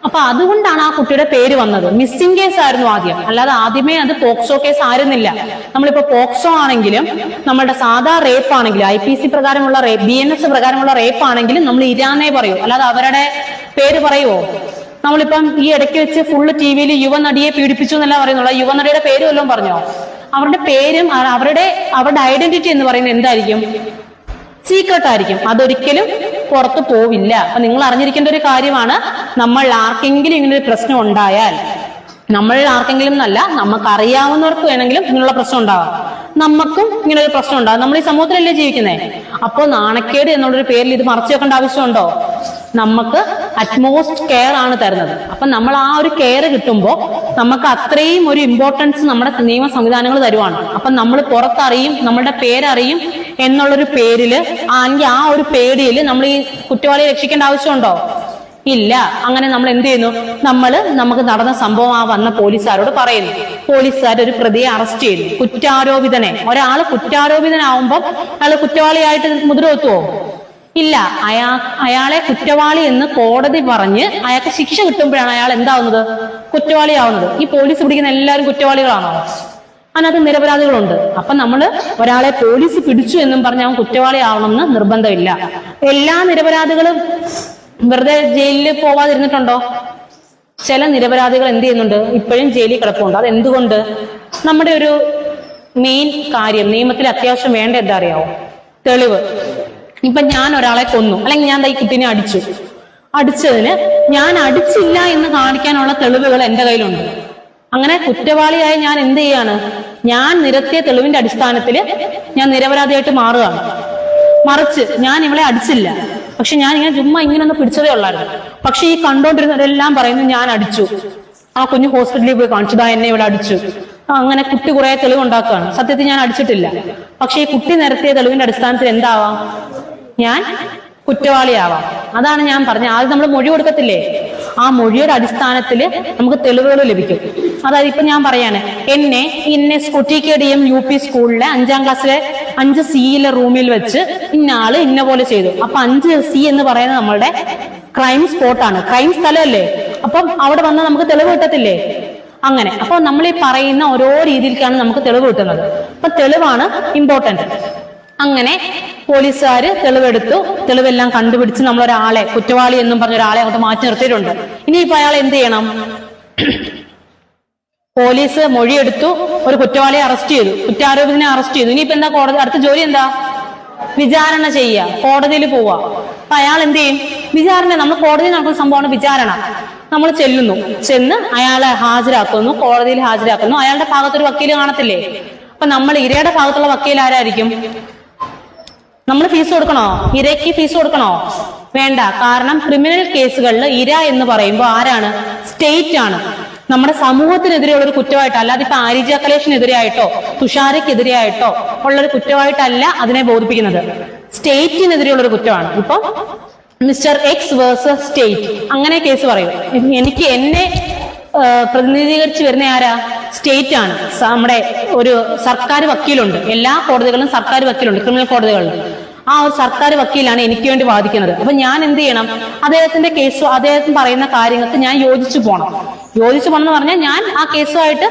അപ്പൊ അതുകൊണ്ടാണ് ആ കുട്ടിയുടെ പേര് വന്നത്. മിസ്സിംഗ് കേസ് ആയിരുന്നു ആദ്യം. അല്ലാതെ ആദ്യമേ അത് പോക്സോ കേസ് ആയിരുന്നില്ല. നമ്മളിപ്പോ പോക്സോ ആണെങ്കിലും നമ്മളുടെ സാധാ റേപ്പ് ആണെങ്കിലും IPC പ്രകാരമുള്ള BNS പ്രകാരമുള്ള റേപ്പ് ആണെങ്കിലും നമ്മൾ ഇരാന്നേ പറയൂ. അല്ലാതെ അവരുടെ പേര് പറയുവോ? നമ്മളിപ്പം ഈ ഇടയ്ക്ക് വെച്ച് ഫുള്ള് TV-യിൽ യുവനടിയെ പീഡിപ്പിച്ചു എന്നല്ല പറയുന്നുള്ള. യുവനടിയുടെ പേര് വല്ലതും പറഞ്ഞോ? അവരുടെ പേരും അവരുടെ ഐഡന്റിറ്റി എന്ന് പറയുന്നത് എന്തായിരിക്കും? സീക്രട്ട് ആയിരിക്കും. അതൊരിക്കലും പുറത്തു പോവില്ല. അപ്പൊ നിങ്ങൾ അറിഞ്ഞിരിക്കേണ്ട ഒരു കാര്യമാണ്, നമ്മൾ ആർക്കെങ്കിലും ഇങ്ങനൊരു പ്രശ്നം ഉണ്ടായാൽ, നമ്മൾ ആർക്കെങ്കിലും എന്നല്ല, നമുക്ക് അറിയാവുന്നവർക്ക് വേണമെങ്കിലും ഇങ്ങനെയുള്ള പ്രശ്നം ഉണ്ടാവാം. നമുക്കും ഇങ്ങനെ ഒരു പ്രശ്നം ഉണ്ടാകും. നമ്മൾ ഈ സമൂഹത്തിലല്ലേ ജീവിക്കുന്നത്. അപ്പോൾ നാണക്കേട് എന്നുള്ളൊരു പേരിൽ ഇത് മറച്ചു വെക്കേണ്ട ആവശ്യമുണ്ടോ? നമുക്ക് അറ്റ്മോസ്റ്റ് കെയർ ആണ് തരുന്നത്. അപ്പൊ നമ്മൾ ആ ഒരു കെയർ കിട്ടുമ്പോൾ നമുക്ക് അത്രയും ഒരു ഇമ്പോർട്ടൻസ് നമ്മുടെ നിയമ സംവിധാനങ്ങൾ തരുവാണ്. അപ്പൊ നമ്മൾ പുറത്തറിയും, നമ്മളുടെ പേരറിയും എന്നുള്ളൊരു പേരില് അല്ലെങ്കിൽ ആ ഒരു പേടിയിൽ നമ്മൾ ഈ കുറ്റവാളിയെ രക്ഷിക്കേണ്ട ആവശ്യമുണ്ടോ? ഇല്ല. അങ്ങനെ നമ്മൾ എന്ത് ചെയ്യുന്നു? നമുക്ക് നടന്ന സംഭവം ആ വന്ന പോലീസുകാരോട് പറയുന്നു. പോലീസുകാർ ഒരു പ്രതിയെ അറസ്റ്റ് ചെയ്തു. കുറ്റാരോപിതനെ, ഒരാള് കുറ്റാരോപിതനാവുമ്പം അയാൾ കുറ്റവാളിയായിട്ട് മുദ്രവെത്തുവോ? ഇല്ല. അയാളെ കുറ്റവാളി എന്ന് കോടതി പറഞ്ഞ് അയാൾക്ക് ശിക്ഷ കിട്ടുമ്പോഴാണ് അയാൾ എന്താവുന്നത്? കുറ്റവാളിയാവുന്നത്. ഈ പോലീസ് പിടിക്കുന്ന എല്ലാവരും കുറ്റവാളികളാണോ? അതിനകത്ത് നിരപരാധികളുണ്ട്. അപ്പൊ ഒരാളെ പോലീസ് പിടിച്ചു എന്നും പറഞ്ഞ് അവൻ കുറ്റവാളി ആവണമെന്ന് നിർബന്ധമില്ല. എല്ലാ നിരപരാധികളും വെറുതെ ജയിലിൽ പോവാതിരുന്നിട്ടുണ്ടോ? ചില നിരപരാധികൾ എന്ത് ചെയ്യുന്നുണ്ട്? ഇപ്പോഴും ജയിലിൽ കിടപ്പുണ്ട്. അത് എന്തുകൊണ്ട്? നമ്മുടെ ഒരു മെയിൻ കാര്യം നിയമത്തിൽ അത്യാവശ്യം വേണ്ട എന്താ അറിയാവോ? തെളിവ്. ഇപ്പൊ ഞാൻ ഒരാളെ കൊന്നു, അല്ലെങ്കിൽ ഞാൻ ഈ കുട്ടീനെ അടിച്ചതിന് ഞാൻ അടിച്ചില്ല എന്ന് കാണിക്കാനുള്ള തെളിവുകൾ എന്റെ കയ്യിലുണ്ട്. അങ്ങനെ കുറ്റവാളിയായ ഞാൻ എന്ത് ചെയ്യാണ്? ഞാൻ നിരത്തിയ തെളിവിന്റെ അടിസ്ഥാനത്തിൽ ഞാൻ നിരപരാധിയായിട്ട് മാറുകയാണ്. മറിച്ച് ഞാൻ ഇവളെ അടിച്ചില്ല, പക്ഷെ ഞാൻ ചുമ്മാ ഇങ്ങനെ ഒന്ന് പിടിച്ചതേ ഉള്ളായിരുന്നു. പക്ഷെ ഈ കണ്ടോണ്ടിരുന്നവരെല്ലാം പറയുന്നു ഞാൻ അടിച്ചു, ആ കുഞ്ഞ് ഹോസ്പിറ്റലിൽ പോയി കാണിച്ചതാ എന്നെ ഇവിടെ അടിച്ചു. അങ്ങനെ കുട്ടി കുറെ തെളിവുണ്ടാക്കുകയാണ്. സത്യത്തിൽ ഞാൻ അടിച്ചിട്ടില്ല. പക്ഷെ ഈ കുട്ടി നിരത്തിയ തെളിവിന്റെ അടിസ്ഥാനത്തിൽ എന്താവാം? ഞാൻ കുറ്റവാളിയാവാം. അതാണ് ഞാൻ പറഞ്ഞത്. ആദ്യം നമ്മൾ മൊഴി കൊടുക്കത്തില്ലേ, ആ മൊഴിയുടെ അടിസ്ഥാനത്തിൽ നമുക്ക് തെളിവുകൾ ലഭിക്കും. അതായത് ഇപ്പൊ ഞാൻ പറയാണ്, എന്നെ TKDM UP സ്കൂളിലെ 5ാം ക്ലാസ്സിലെ 5C റൂമിൽ വെച്ച് ഇന്നയാള് ഇന്ന പോലെ ചെയ്തു. അപ്പൊ 5C എന്ന് പറയുന്നത് നമ്മളുടെ ക്രൈം സ്പോട്ടാണ്, ക്രൈം സ്ഥലമല്ലേ. അപ്പം അവിടെ വന്നാൽ നമുക്ക് തെളിവ് കിട്ടത്തില്ലേ? അങ്ങനെ. അപ്പൊ നമ്മൾ ഈ പറയുന്ന ഓരോ രീതിയിലേക്കാണ് നമുക്ക് തെളിവ് കിട്ടുന്നത്. അപ്പൊ തെളിവാണ് ഇമ്പോർട്ടന്റ്. അങ്ങനെ പോലീസുകാര് തെളിവെടുത്തു. തെളിവെല്ലാം കണ്ടുപിടിച്ച് നമ്മളൊരാളെ, കുറ്റവാളി എന്നും പറഞ്ഞ ഒരാളെ അങ്ങോട്ട് മാറ്റി നിർത്തിയിട്ടുണ്ട്. ഇനിയിപ്പോ അയാൾ എന്ത് ചെയ്യണം? പോലീസ് മൊഴിയെടുത്തു, ഒരു കുറ്റവാളിയെ അറസ്റ്റ് ചെയ്തു, കുറ്റാരോപിതനെ അറസ്റ്റ് ചെയ്തു. ഇനിയിപ്പോ എന്താ കോടതി? അടുത്ത ജോലി എന്താ? വിചാരണ ചെയ്യുക, കോടതിയിൽ പോവുക. അപ്പൊ അയാൾ എന്ത് ചെയ്യും? വിചാരണ. നമ്മൾ കോടതിയിൽ നടക്കുന്ന സംഭവമാണ് വിചാരണ. നമ്മൾ ചെന്ന് അയാളെ ഹാജരാക്കുന്നു, കോടതിയിൽ ഹാജരാക്കുന്നു. അയാളുടെ ഭാഗത്തൊരു വക്കീല് കാണത്തില്ലേ? അപ്പൊ നമ്മൾ ഇരയുടെ ഭാഗത്തുള്ള വക്കീൽ ആരായിരിക്കും? നമ്മൾ ഫീസ് കൊടുക്കണോ? ഇരയ്ക്ക് ഫീസ് കൊടുക്കണോ? വേണ്ട. കാരണം ക്രിമിനൽ കേസുകളിൽ ഇര എന്ന് പറയുമ്പോൾ ആരാണ്? സ്റ്റേറ്റ് ആണ്. നമ്മുടെ സമൂഹത്തിനെതിരെയുള്ള ഒരു കുറ്റമായിട്ട്, അല്ലാതെ ഇപ്പൊ ആരിജ കലേഷിനെതിരെയായിട്ടോ തുഷാരയ്ക്കെതിരെയായിട്ടോ ഉള്ളൊരു കുറ്റമായിട്ടല്ല അതിനെ ബോധിപ്പിക്കുന്നത്. സ്റ്റേറ്റിനെതിരെയുള്ള ഒരു കുറ്റമാണ്. ഇപ്പം മിസ്റ്റർ എക്സ് വേഴ്സസ് സ്റ്റേറ്റ് അങ്ങനെ കേസ് പറയും. എനിക്ക് എന്നെ പ്രതിനിധീകരിച്ച് വരുന്ന ആരാ? സ്റ്റേറ്റ് ആണ്. നമ്മുടെ ഒരു സർക്കാർ വക്കീലുണ്ട്, എല്ലാ കോടതികളിലും സർക്കാർ വക്കീലുണ്ട്, ക്രിമിനൽ കോടതികളിൽ. ആ ഒരു സർക്കാർ വക്കീലാണ് എനിക്ക് വേണ്ടി വാദിക്കുന്നത്. അപ്പൊ ഞാൻ എന്ത് ചെയ്യണം? അദ്ദേഹത്തിന്റെ കേസ്, അദ്ദേഹം പറയുന്ന കാര്യങ്ങൾക്ക് ഞാൻ യോജിച്ചു പോകണം എന്ന് പറഞ്ഞാൽ ഞാൻ ആ കേസുമായിട്ട്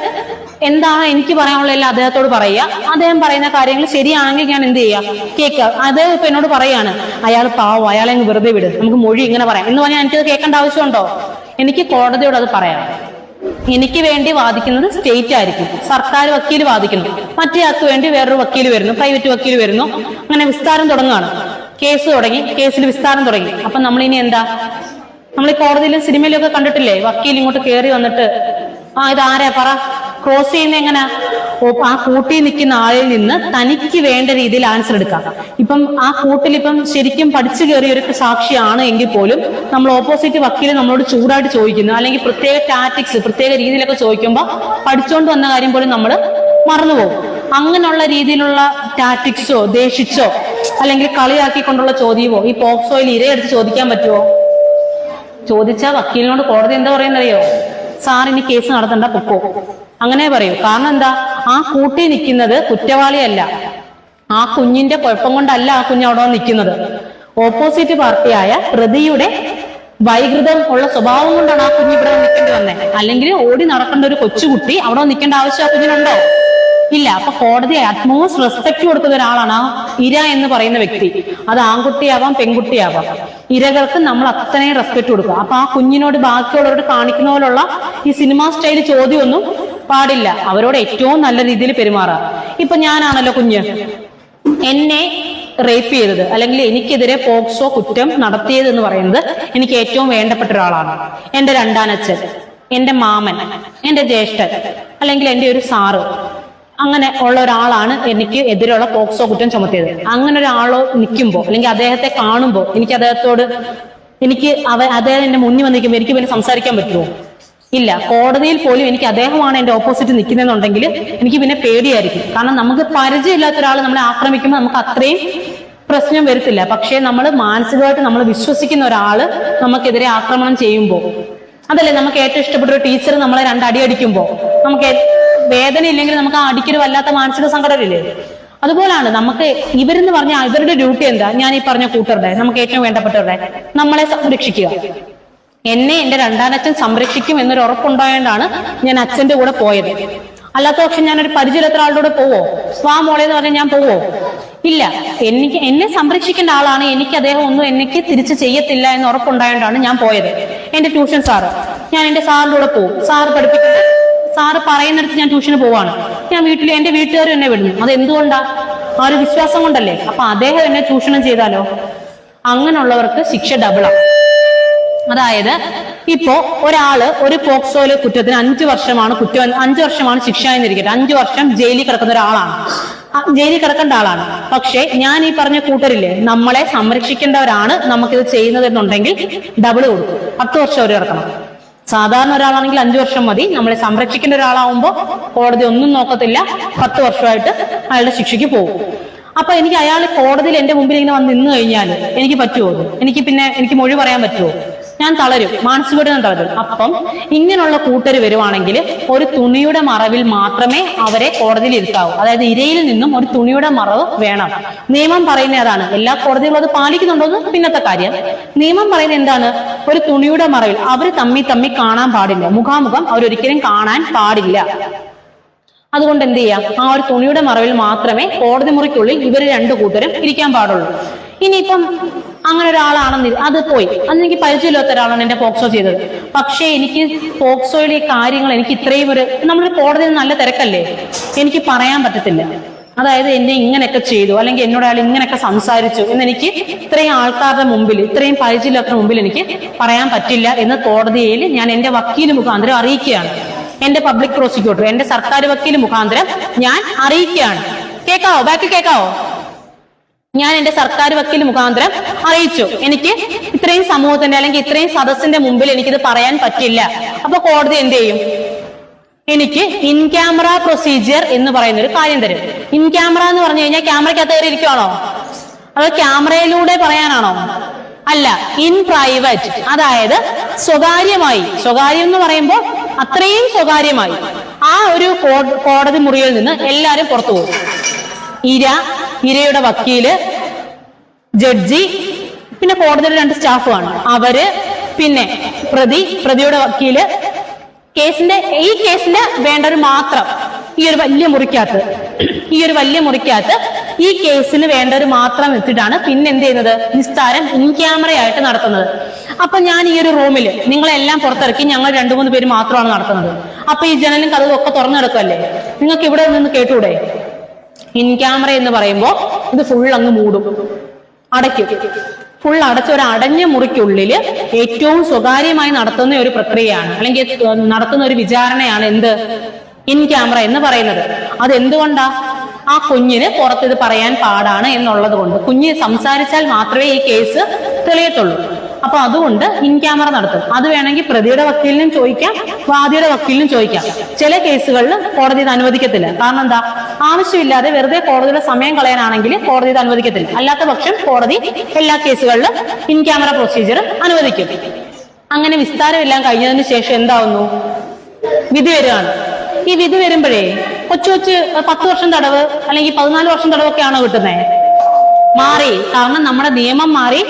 എന്താണ് എനിക്ക് പറയാനുള്ളതെല്ലാം അദ്ദേഹത്തോട് പറയുക. അദ്ദേഹം പറയുന്ന കാര്യങ്ങൾ ശരിയാണെങ്കിൽ ഞാൻ എന്ത് ചെയ്യുക? കേൾക്കുക. അദ്ദേഹം ഇപ്പൊ എന്നോട് പറയാണ്, അയാൾ പാവം, അയാളെ വെറുതെ വിട്, നമുക്ക് മൊഴി ഇങ്ങനെ പറയാം എന്ന് പറഞ്ഞാൽ എനിക്കത് കേൾക്കേണ്ട ആവശ്യമുണ്ടോ? എനിക്ക് കോടതിയോട് അത് പറയാം. എനിക്ക് വേണ്ടി വാദിക്കുന്നത് സ്റ്റേറ്റ് ആയിരിക്കും, സർക്കാർ വക്കീൽ വാദിക്കുന്നു, മറ്റേ ആൾക്ക് വേണ്ടി വേറൊരു വക്കീൽ വരുന്നു, പ്രൈവറ്റ് വക്കീൽ വരുന്നു. അങ്ങനെ വിസ്താരം തുടങ്ങുകയാണ്. കേസ് തുടങ്ങി, കേസിൽ വിസ്താരം തുടങ്ങി. അപ്പൊ നമ്മളിനി എന്താ? നമ്മൾ ഈ കോടതിയിലും സിനിമയിലും ഒക്കെ കണ്ടിട്ടില്ലേ, വക്കീൽ ഇങ്ങോട്ട് കയറി വന്നിട്ട് ഇതാരാ പറ, ക്രോസ് ചെയ്യുന്ന എങ്ങനെ? ആ കൂട്ടിൽ നിൽക്കുന്ന ആളിൽ നിന്ന് തനിക്ക് വേണ്ട രീതിയിൽ ആൻസർ എടുക്കാം. ഇപ്പം ആ കൂട്ടിൽ ഇപ്പം ശരിക്കും പഠിച്ചു കയറിയ ഒരു സാക്ഷിയാണ് എങ്കിൽ പോലും നമ്മൾ ഓപ്പോസിറ്റ് വക്കീൽ നമ്മളോട് ചൂടായിട്ട് ചോദിക്കുന്നു, അല്ലെങ്കിൽ പ്രത്യേക ടാറ്റിക്സ്, പ്രത്യേക രീതിയിലൊക്കെ ചോദിക്കുമ്പോൾ പഠിച്ചുകൊണ്ട് വന്ന കാര്യം പോലും നമ്മൾ മറന്നുപോകും. അങ്ങനെയുള്ള രീതിയിലുള്ള ടാറ്റിക്സോ ദേഷിച്ചോ അല്ലെങ്കിൽ കളിയാക്കിക്കൊണ്ടുള്ള ചോദ്യമോ ഈ പോക്സോയിൽ ഇരയെടുത്ത് ചോദിക്കാൻ പറ്റുമോ? ചോദിച്ചാൽ വക്കീലിനോട് കോടതി എന്താ പറയുന്നറിയോ? സാർ ഇനി കേസ് നടത്തണ്ട, പൊക്കോ, അങ്ങനെ പറയൂ. കാരണം എന്താ? ആ കൂട്ടി നിൽക്കുന്നത് കുറ്റവാളിയല്ല, ആ കുഞ്ഞിന്റെ കുഴപ്പം കൊണ്ടല്ല ആ കുഞ്ഞ് അവിടെ നിൽക്കുന്നത്. ഓപ്പോസിറ്റ് പാർട്ടിയായ പ്രതിയുടെ വൈകൃതം ഉള്ള സ്വഭാവം കൊണ്ടാണ് ആ കുഞ്ഞ് ഇവിടെ നിൽക്കേണ്ടി വന്നത്. അല്ലെങ്കിൽ ഓടി നടക്കേണ്ട ഒരു കൊച്ചുകുട്ടി അവിടെ നിൽക്കേണ്ട ആവശ്യം ആ കുഞ്ഞിനുണ്ടോ? ഇല്ല. അപ്പൊ കോടതി അറ്റ്മോസ്റ്റ് റെസ്പെക്ട് കൊടുക്കുന്ന ഒരാളാണ് ആ ഇര എന്ന് പറയുന്ന വ്യക്തി. അത് ആൺകുട്ടിയാവാം പെൺകുട്ടിയാവാം, ഇരകൾക്ക് നമ്മൾ അത്രയും റെസ്പെക്ട് കൊടുക്കുക. അപ്പൊ ആ കുഞ്ഞിനോട് ബാക്കിയുള്ളവരോട് കാണിക്കുന്ന പോലുള്ള ഈ സിനിമാ സ്റ്റൈൽ ചോദ്യമൊന്നും പാടില്ല. അവരോട് ഏറ്റവും നല്ല രീതിയിൽ പെരുമാറാം. ഇപ്പൊ ഞാനാണല്ലോ കുഞ്ഞ്, എന്നെ റേപ്പ് ചെയ്തത് അല്ലെങ്കിൽ എനിക്കെതിരെ പോക്സോ കുറ്റം നടത്തിയത് എന്ന് പറയുന്നത് എനിക്ക് ഏറ്റവും വേണ്ടപ്പെട്ട ഒരാളാണ്. എന്റെ രണ്ടാനച്ഛൻ, എന്റെ മാമൻ, എന്റെ ജ്യേഷ്ഠൻ, അല്ലെങ്കിൽ എന്റെ ഒരു സാറ്, അങ്ങനെ ഉള്ള ഒരാളാണ് എനിക്ക് എതിരെയുള്ള പോക്സോ കുറ്റം ചുമത്തിയത്. അങ്ങനെ ഒരാളോ നിൽക്കുമ്പോൾ അല്ലെങ്കിൽ അദ്ദേഹത്തെ കാണുമ്പോൾ എനിക്ക് അദ്ദേഹത്തോട് അദ്ദേഹം എന്റെ മുന്നിൽ വന്നിരിക്കുമ്പോൾ എനിക്ക് പിന്നെ സംസാരിക്കാൻ പറ്റുമോ? ഇല്ല. കോടതിയിൽ പോലും എനിക്ക് അദ്ദേഹമാണ് എന്റെ ഓപ്പോസിറ്റ് നിൽക്കുന്നതെന്നുണ്ടെങ്കിൽ എനിക്ക് പിന്നെ പേടിയായിരിക്കും. കാരണം നമുക്ക് പരിചയമില്ലാത്ത ഒരാൾ നമ്മളെ ആക്രമിക്കുമ്പോൾ നമുക്ക് അത്രയും പ്രശ്നം വരത്തില്ല. പക്ഷെ നമ്മൾ മാനസികമായിട്ട് നമ്മൾ വിശ്വസിക്കുന്ന ഒരാള് നമുക്കെതിരെ ആക്രമണം ചെയ്യുമ്പോൾ, അതല്ലേ നമുക്ക് ഏറ്റവും ഇഷ്ടപ്പെട്ട ഒരു ടീച്ചർ നമ്മളെ രണ്ടടി അടിക്കുമ്പോൾ നമുക്ക് വേദന ഇല്ലെങ്കിൽ നമുക്ക് ആ അടിക്കൊരു വല്ലാത്ത മാനസിക സങ്കടമില്ലേ? അതുപോലാണ് നമുക്ക് ഇവരെന്ന് പറഞ്ഞാൽ ഇവരുടെ ഡ്യൂട്ടി എന്താ? ഞാൻ ഈ പറഞ്ഞ കൂട്ടരുടെ, നമുക്ക് ഏറ്റവും വേണ്ടപ്പെട്ടവരുടെ നമ്മളെ സംരക്ഷിക്കുക. എന്നെ എന്റെ രണ്ടാനച്ഛൻ സംരക്ഷിക്കും എന്നൊരു ഉറപ്പുണ്ടായോണ്ടാണ് ഞാൻ അച്ഛന്റെ കൂടെ പോയത്. അല്ലാത്ത പക്ഷെ ഞാനൊരു പരിചയമില്ലാത്ത ആളുടെ കൂടെ പോവോ? വാ മോളെ എന്ന് പറഞ്ഞാൽ ഞാൻ പോവോ? ഇല്ല. എന്നെ സംരക്ഷിക്കേണ്ട ആളാണ്. എനിക്ക് അദ്ദേഹം ഒന്നും എനിക്ക് തിരിച്ച് ചെയ്യത്തില്ല എന്ന് ഉറപ്പുണ്ടായോണ്ടാണ് ഞാൻ പോയത്. എന്റെ ട്യൂഷൻ സാറ്, ഞാൻ എന്റെ സാറിന്റെ കൂടെ പോകും. സാറ് പഠിപ്പിക്കുന്ന, സാറ് പറയുന്നിടത്ത് ഞാൻ ട്യൂഷന് പോവാണ്. ഞാൻ എന്റെ വീട്ടുകാരും എന്നെ വിടുന്നു. അത് എന്തുകൊണ്ടാ? ആ ഒരു വിശ്വാസം കൊണ്ടല്ലേ. അപ്പൊ അദ്ദേഹം എന്നെ ചൂഷണം ചെയ്താലോ? അങ്ങനെയുള്ളവർക്ക് ശിക്ഷ ഡബിളാണ്. അതായത് ഇപ്പോ ഒരാള് ഒരു പോക്സോയിലെ കുറ്റത്തിന് 5 വർഷമാണ് ശിക്ഷ എന്നിരിക്കട്ടെ, 5 വർഷം ജയിലിൽ കിടക്കുന്ന ഒരാളാണ്, ജയിലിൽ കിടക്കേണ്ട ആളാണ്. പക്ഷെ ഞാൻ ഈ പറഞ്ഞ കൂട്ടരില്ലേ, നമ്മളെ സംരക്ഷിക്കേണ്ടവരാണ് നമുക്കിത് ചെയ്യുന്നത് എന്നുണ്ടെങ്കിൽ ഡബിള് കൊടുക്കും, 10 വർഷം അവർ കിടക്കണം. സാധാരണ ഒരാളാണെങ്കിൽ 5 വർഷം മതി. നമ്മളെ സംരക്ഷിക്കേണ്ട ഒരാളാവുമ്പോ കോടതി ഒന്നും നോക്കത്തില്ല, 10 വർഷമായിട്ട് അയാളുടെ ശിക്ഷയ്ക്ക് പോകും. അപ്പൊ എനിക്ക് അയാൾ കോടതിയിൽ എന്റെ മുമ്പിൽ ഇങ്ങനെ വന്ന് നിന്ന് കഴിഞ്ഞാൽ എനിക്ക് പറ്റുമോ? എനിക്ക് മൊഴി പറയാൻ പറ്റുമോ? ഞാൻ തളരും, മാനസികമായിട്ട് ഞാൻ തളരും. അപ്പം ഇങ്ങനെയുള്ള കൂട്ടര് വരുവാണെങ്കിൽ ഒരു തുണിയുടെ മറവിൽ മാത്രമേ അവരെ കോടതിയിൽ ഇരുത്താവൂ. അതായത് ഇരയിൽ നിന്നും ഒരു തുണിയുടെ മറവ് വേണം. നിയമം പറയുന്ന അതാണ്. എല്ലാ കോടതികളും അത് പാലിക്കുന്നുണ്ടോന്ന് പിന്നത്തെ കാര്യം. നിയമം പറയുന്നത് എന്താണ്? ഒരു തുണിയുടെ മറവിൽ അവർ തമ്മി കാണാൻ പാടില്ല, മുഖാമുഖം അവരൊരിക്കലും കാണാൻ പാടില്ല. അതുകൊണ്ട് എന്ത് ചെയ്യാം? ആ ഒരു തുണിയുടെ മറവിൽ മാത്രമേ കോടതി മുറിക്കുള്ളിൽ ഇവർ 2 കൂട്ടരും ഇരിക്കാൻ പാടുള്ളൂ. ഇനിയിപ്പം അങ്ങനെ ഒരാളാണെന്ന് അത് പോയി, അത് എനിക്ക് പരിചയമില്ലാത്ത ഒരാളാണ് എന്റെ പോക്സോ ചെയ്തത്. പക്ഷേ എനിക്ക് പോക്സോയിലെ ഈ കാര്യങ്ങൾ എനിക്ക് ഇത്രയും നമ്മുടെ കോടതിയിൽ നല്ല തിരക്കല്ലേ, എനിക്ക് പറയാൻ പറ്റത്തില്ല. അതായത് എന്നെ ഇങ്ങനെയൊക്കെ ചെയ്തു, അല്ലെങ്കിൽ എന്നോട് അയാൾ ഇങ്ങനെയൊക്കെ സംസാരിച്ചു എന്നെനിക്ക് ഇത്രയും ആൾക്കാരുടെ മുമ്പിൽ, ഇത്രയും പരിചയമില്ലാത്ത മുമ്പിൽ എനിക്ക് പറയാൻ പറ്റില്ല എന്ന് കോടതിയിൽ ഞാൻ എന്റെ വക്കീൽ മുഖാന്തരം അറിയിക്കുകയാണ്. എന്റെ പബ്ലിക് പ്രോസിക്യൂട്ടർ, എന്റെ സർക്കാർ വക്കീൽ മുഖാന്തരം ഞാൻ അറിയിക്കുകയാണ്. കേൾക്കാവോ? ബാക്കി കേൾക്കാവോ? ഞാൻ എന്റെ സർക്കാർ വക്കീൽ മുഖാന്തരം അറിയിച്ചു, എനിക്ക് ഇത്രയും സമൂഹത്തിന്റെ അല്ലെങ്കിൽ ഇത്രയും സദസ്സിന്റെ മുമ്പിൽ എനിക്കിത് പറയാൻ പറ്റില്ല. അപ്പൊ കോടതി എന്ത് ചെയ്യും? എനിക്ക് ഇൻ ക്യാമറ പ്രൊസീജിയർ എന്ന് പറയുന്ന ഒരു കാര്യം തരും. ഇൻ ക്യാമറ എന്ന് പറഞ്ഞു കഴിഞ്ഞാൽ ക്യാമറയ്ക്കകത്ത് കയറി ഇരിക്കുവാണോ? അത് ക്യാമറയിലൂടെ പറയാനാണോ? അല്ല, ഇൻ പ്രൈവറ്റ്, അതായത് സ്വകാര്യമായി. സ്വകാര്യം എന്ന് പറയുമ്പോൾ അത്രയും സ്വകാര്യമായി ആ ഒരു കോടതി മുറിയിൽ നിന്ന് എല്ലാരും പുറത്തു പോകും. ഇരയുടെ വക്കീല്, ജഡ്ജി, പിന്നെ കോടതിയുടെ 2 സ്റ്റാഫുമാണ് അവര്, പിന്നെ പ്രതിയുടെ വക്കീല്. ഈ കേസിന് വേണ്ടവർ മാത്രം ഈ ഒരു വലിയ മുറിക്കകത്ത് ഈ കേസിന് വേണ്ടവർ മാത്രം വെച്ചിട്ടാണ് പിന്നെ എന്ത് ചെയ്യുന്നത്, വിസ്താരം ഇൻ ക്യാമറയായിട്ട് നടത്തുന്നത്. അപ്പൊ ഞാൻ ഈ ഒരു റൂമിൽ നിങ്ങളെല്ലാം പുറത്തിറക്കി ഞങ്ങൾ 2-3 പേര് മാത്രമാണ് നടത്തുന്നത്. അപ്പൊ ഈ ജനലും കഥകളും ഒക്കെ തുറന്നു കിടക്കുമല്ലേ, നിങ്ങൾക്ക് ഇവിടെ നിന്ന് കേട്ടൂടെ? ഇൻ ക്യാമറ എന്ന് പറയുമ്പോ ഇത് ഫുൾ അങ്ങ് മൂടും, അടയ്ക്കും. ഫുൾ അടച്ച ഒരു അടഞ്ഞ മുറിക്കുള്ളില് ഏറ്റവും സ്വകാര്യമായി നടത്തുന്ന ഒരു പ്രക്രിയയാണ്, അല്ലെങ്കിൽ നടത്തുന്ന ഒരു വിചാരണയാണ് എന്ത്, ഇൻ ക്യാമറ എന്ന് പറയുന്നത്. അതെന്തുകൊണ്ടാ? ആ കുഞ്ഞിന് പുറത്ത് ഇത് പറയാൻ പാടാണ് എന്നുള്ളത് കൊണ്ട്. കുഞ്ഞ് സംസാരിച്ചാൽ മാത്രമേ ഈ കേസ് തെളിയത്തുള്ളൂ. അപ്പൊ അതുകൊണ്ട് ഇൻ ക്യാമറ നടത്തും. അത് വേണമെങ്കിൽ പ്രതിയുടെ വക്കീലിനും ചോദിക്കാം, വാദിയുടെ വക്കീലിനും ചോദിക്കാം. ചില കേസുകളിൽ കോടതി ഇത് അനുവദിക്കത്തില്ല. കാരണം എന്താ? ആവശ്യമില്ലാതെ വെറുതെ കോടതിയുടെ സമയം കളയാനാണെങ്കിൽ കോടതി ഇത് അനുവദിക്കത്തില്ല. അല്ലാത്ത പക്ഷം കോടതി എല്ലാ കേസുകളിലും ഇൻ ക്യാമറ പ്രൊസീജിയർ അനുവദിക്കും. അങ്ങനെ വിസ്താരം എല്ലാം കഴിഞ്ഞതിന് ശേഷം എന്താവുന്നു? വിധി വരികയാണ്. ഈ വിധി വരുമ്പോഴേ കൊച്ചു 10 വർഷം തടവ് അല്ലെങ്കിൽ 14 വർഷം തടവൊക്കെയാണോ കിട്ടുന്നത്? മാറി. കാരണം നമ്മുടെ നിയമം മാറി,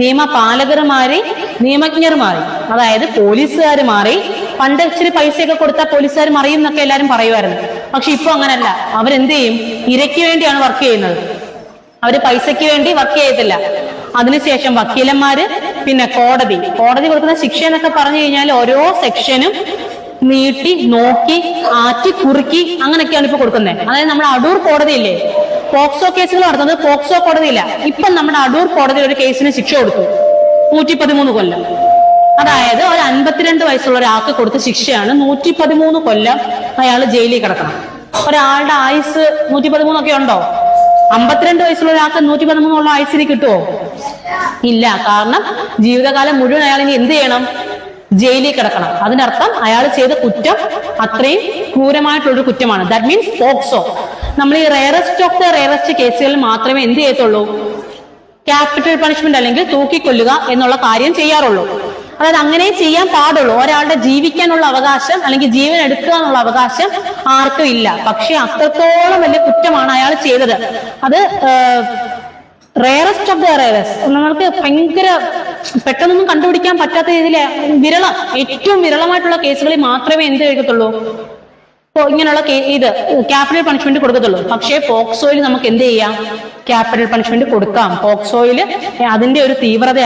നിയമപാലകർ മാറി, നിയമജ്ഞർ മാറി, അതായത് പോലീസുകാർ മാറി. പണ്ട് ഇച്ചിരി പൈസയൊക്കെ കൊടുത്താൽ പോലീസുകാർ മറിയും എന്നൊക്കെ എല്ലാവരും പറയുമായിരുന്നു. പക്ഷെ ഇപ്പൊ അങ്ങനല്ല. അവരെന്ത് ചെയ്യും? ഇരയ്ക്ക് വേണ്ടിയാണ് വർക്ക് ചെയ്യുന്നത്. അവര് പൈസയ്ക്ക് വേണ്ടി വർക്ക് ചെയ്യത്തില്ല. അതിനുശേഷം വക്കീലന്മാര്, പിന്നെ കോടതി കൊടുക്കുന്ന ശിക്ഷ എന്നൊക്കെ പറഞ്ഞു കഴിഞ്ഞാൽ ഓരോ സെക്ഷനും നീട്ടി നോക്കി ആറ്റി കുറുക്കി അങ്ങനെയൊക്കെയാണ് ഇപ്പൊ കൊടുക്കുന്നത്. അതായത് നമ്മുടെ അടൂർ കോടതിയില്ലേ, പോക്സോ കേസുകൾ നടത്തുന്നത് പോക്സോ കോടതിയില്ല. ഇപ്പൊ നമ്മുടെ അടൂർ കോടതി ഒരു കേസിന് ശിക്ഷ കൊടുത്തു 113 കൊല്ലം. അതായത് ഒരു 52 വയസ്സുള്ള ഒരാൾക്ക് കൊടുത്ത ശിക്ഷയാണ് 113 കൊല്ലം അയാൾ ജയിലിൽ കിടക്കണം. ഒരാളുടെ ആയുസ് 113 ഒക്കെ ഉണ്ടോ? 52 വയസ്സുള്ള ഒരാൾക്ക് 113 ഉള്ള ആയുസിന് കിട്ടുമോ? ഇല്ല. കാരണം ജീവിതകാലം മുഴുവൻ അയാൾ ഇനി എന്ത് ചെയ്യണം? ജയിലിൽ കിടക്കണം. അതിനർത്ഥം അയാൾ ചെയ്ത കുറ്റം അത്രയും ക്രൂരമായിട്ടുള്ളൊരു കുറ്റമാണ്. That means POCSO. നമ്മൾ ഈ റെയറസ്റ്റ് ഓഫ് ദ റെയറസ്റ്റ് കേസുകളിൽ മാത്രമേ എന്ത് ചെയ്യത്തുള്ളൂ? ക്യാപിറ്റൽ പണിഷ്മെന്റ് അല്ലെങ്കിൽ തൂക്കിക്കൊല്ലുക എന്നുള്ള കാര്യം ചെയ്യാറുള്ളൂ. അതായത് അങ്ങനെ ചെയ്യാൻ പാടുള്ളൂ. ഒരാളുടെ ജീവിക്കാനുള്ള അവകാശം അല്ലെങ്കിൽ ജീവൻ എടുക്കുക എന്നുള്ള അവകാശം ആർക്കും ഇല്ല. പക്ഷെ അത്രത്തോളം വലിയ കുറ്റമാണ് അയാൾ ചെയ്തത്. അത് റെയറസ്റ്റ് ഓഫ് ദ റെയറസ്റ്റ്, നമുക്ക് ഭയങ്കര പെട്ടെന്നൊന്നും കണ്ടുപിടിക്കാൻ പറ്റാത്ത രീതിയിൽ ഏറ്റവും വിരളമായിട്ടുള്ള കേസുകളിൽ മാത്രമേ എന്ത് കഴിക്കത്തുള്ളൂ? ഇങ്ങനെയുള്ള ഇത് ക്യാപിറ്റൽ പണിഷ്മെന്റ് കൊടുക്കത്തുള്ളൂ. പക്ഷേ പോക്സോയിൽ നമുക്ക് എന്ത് ചെയ്യാം? ക്യാപിറ്റൽ പണിഷ്മെന്റ് കൊടുക്കാം. പോക്സോയിൽ അതിന്റെ ഒരു തീവ്രത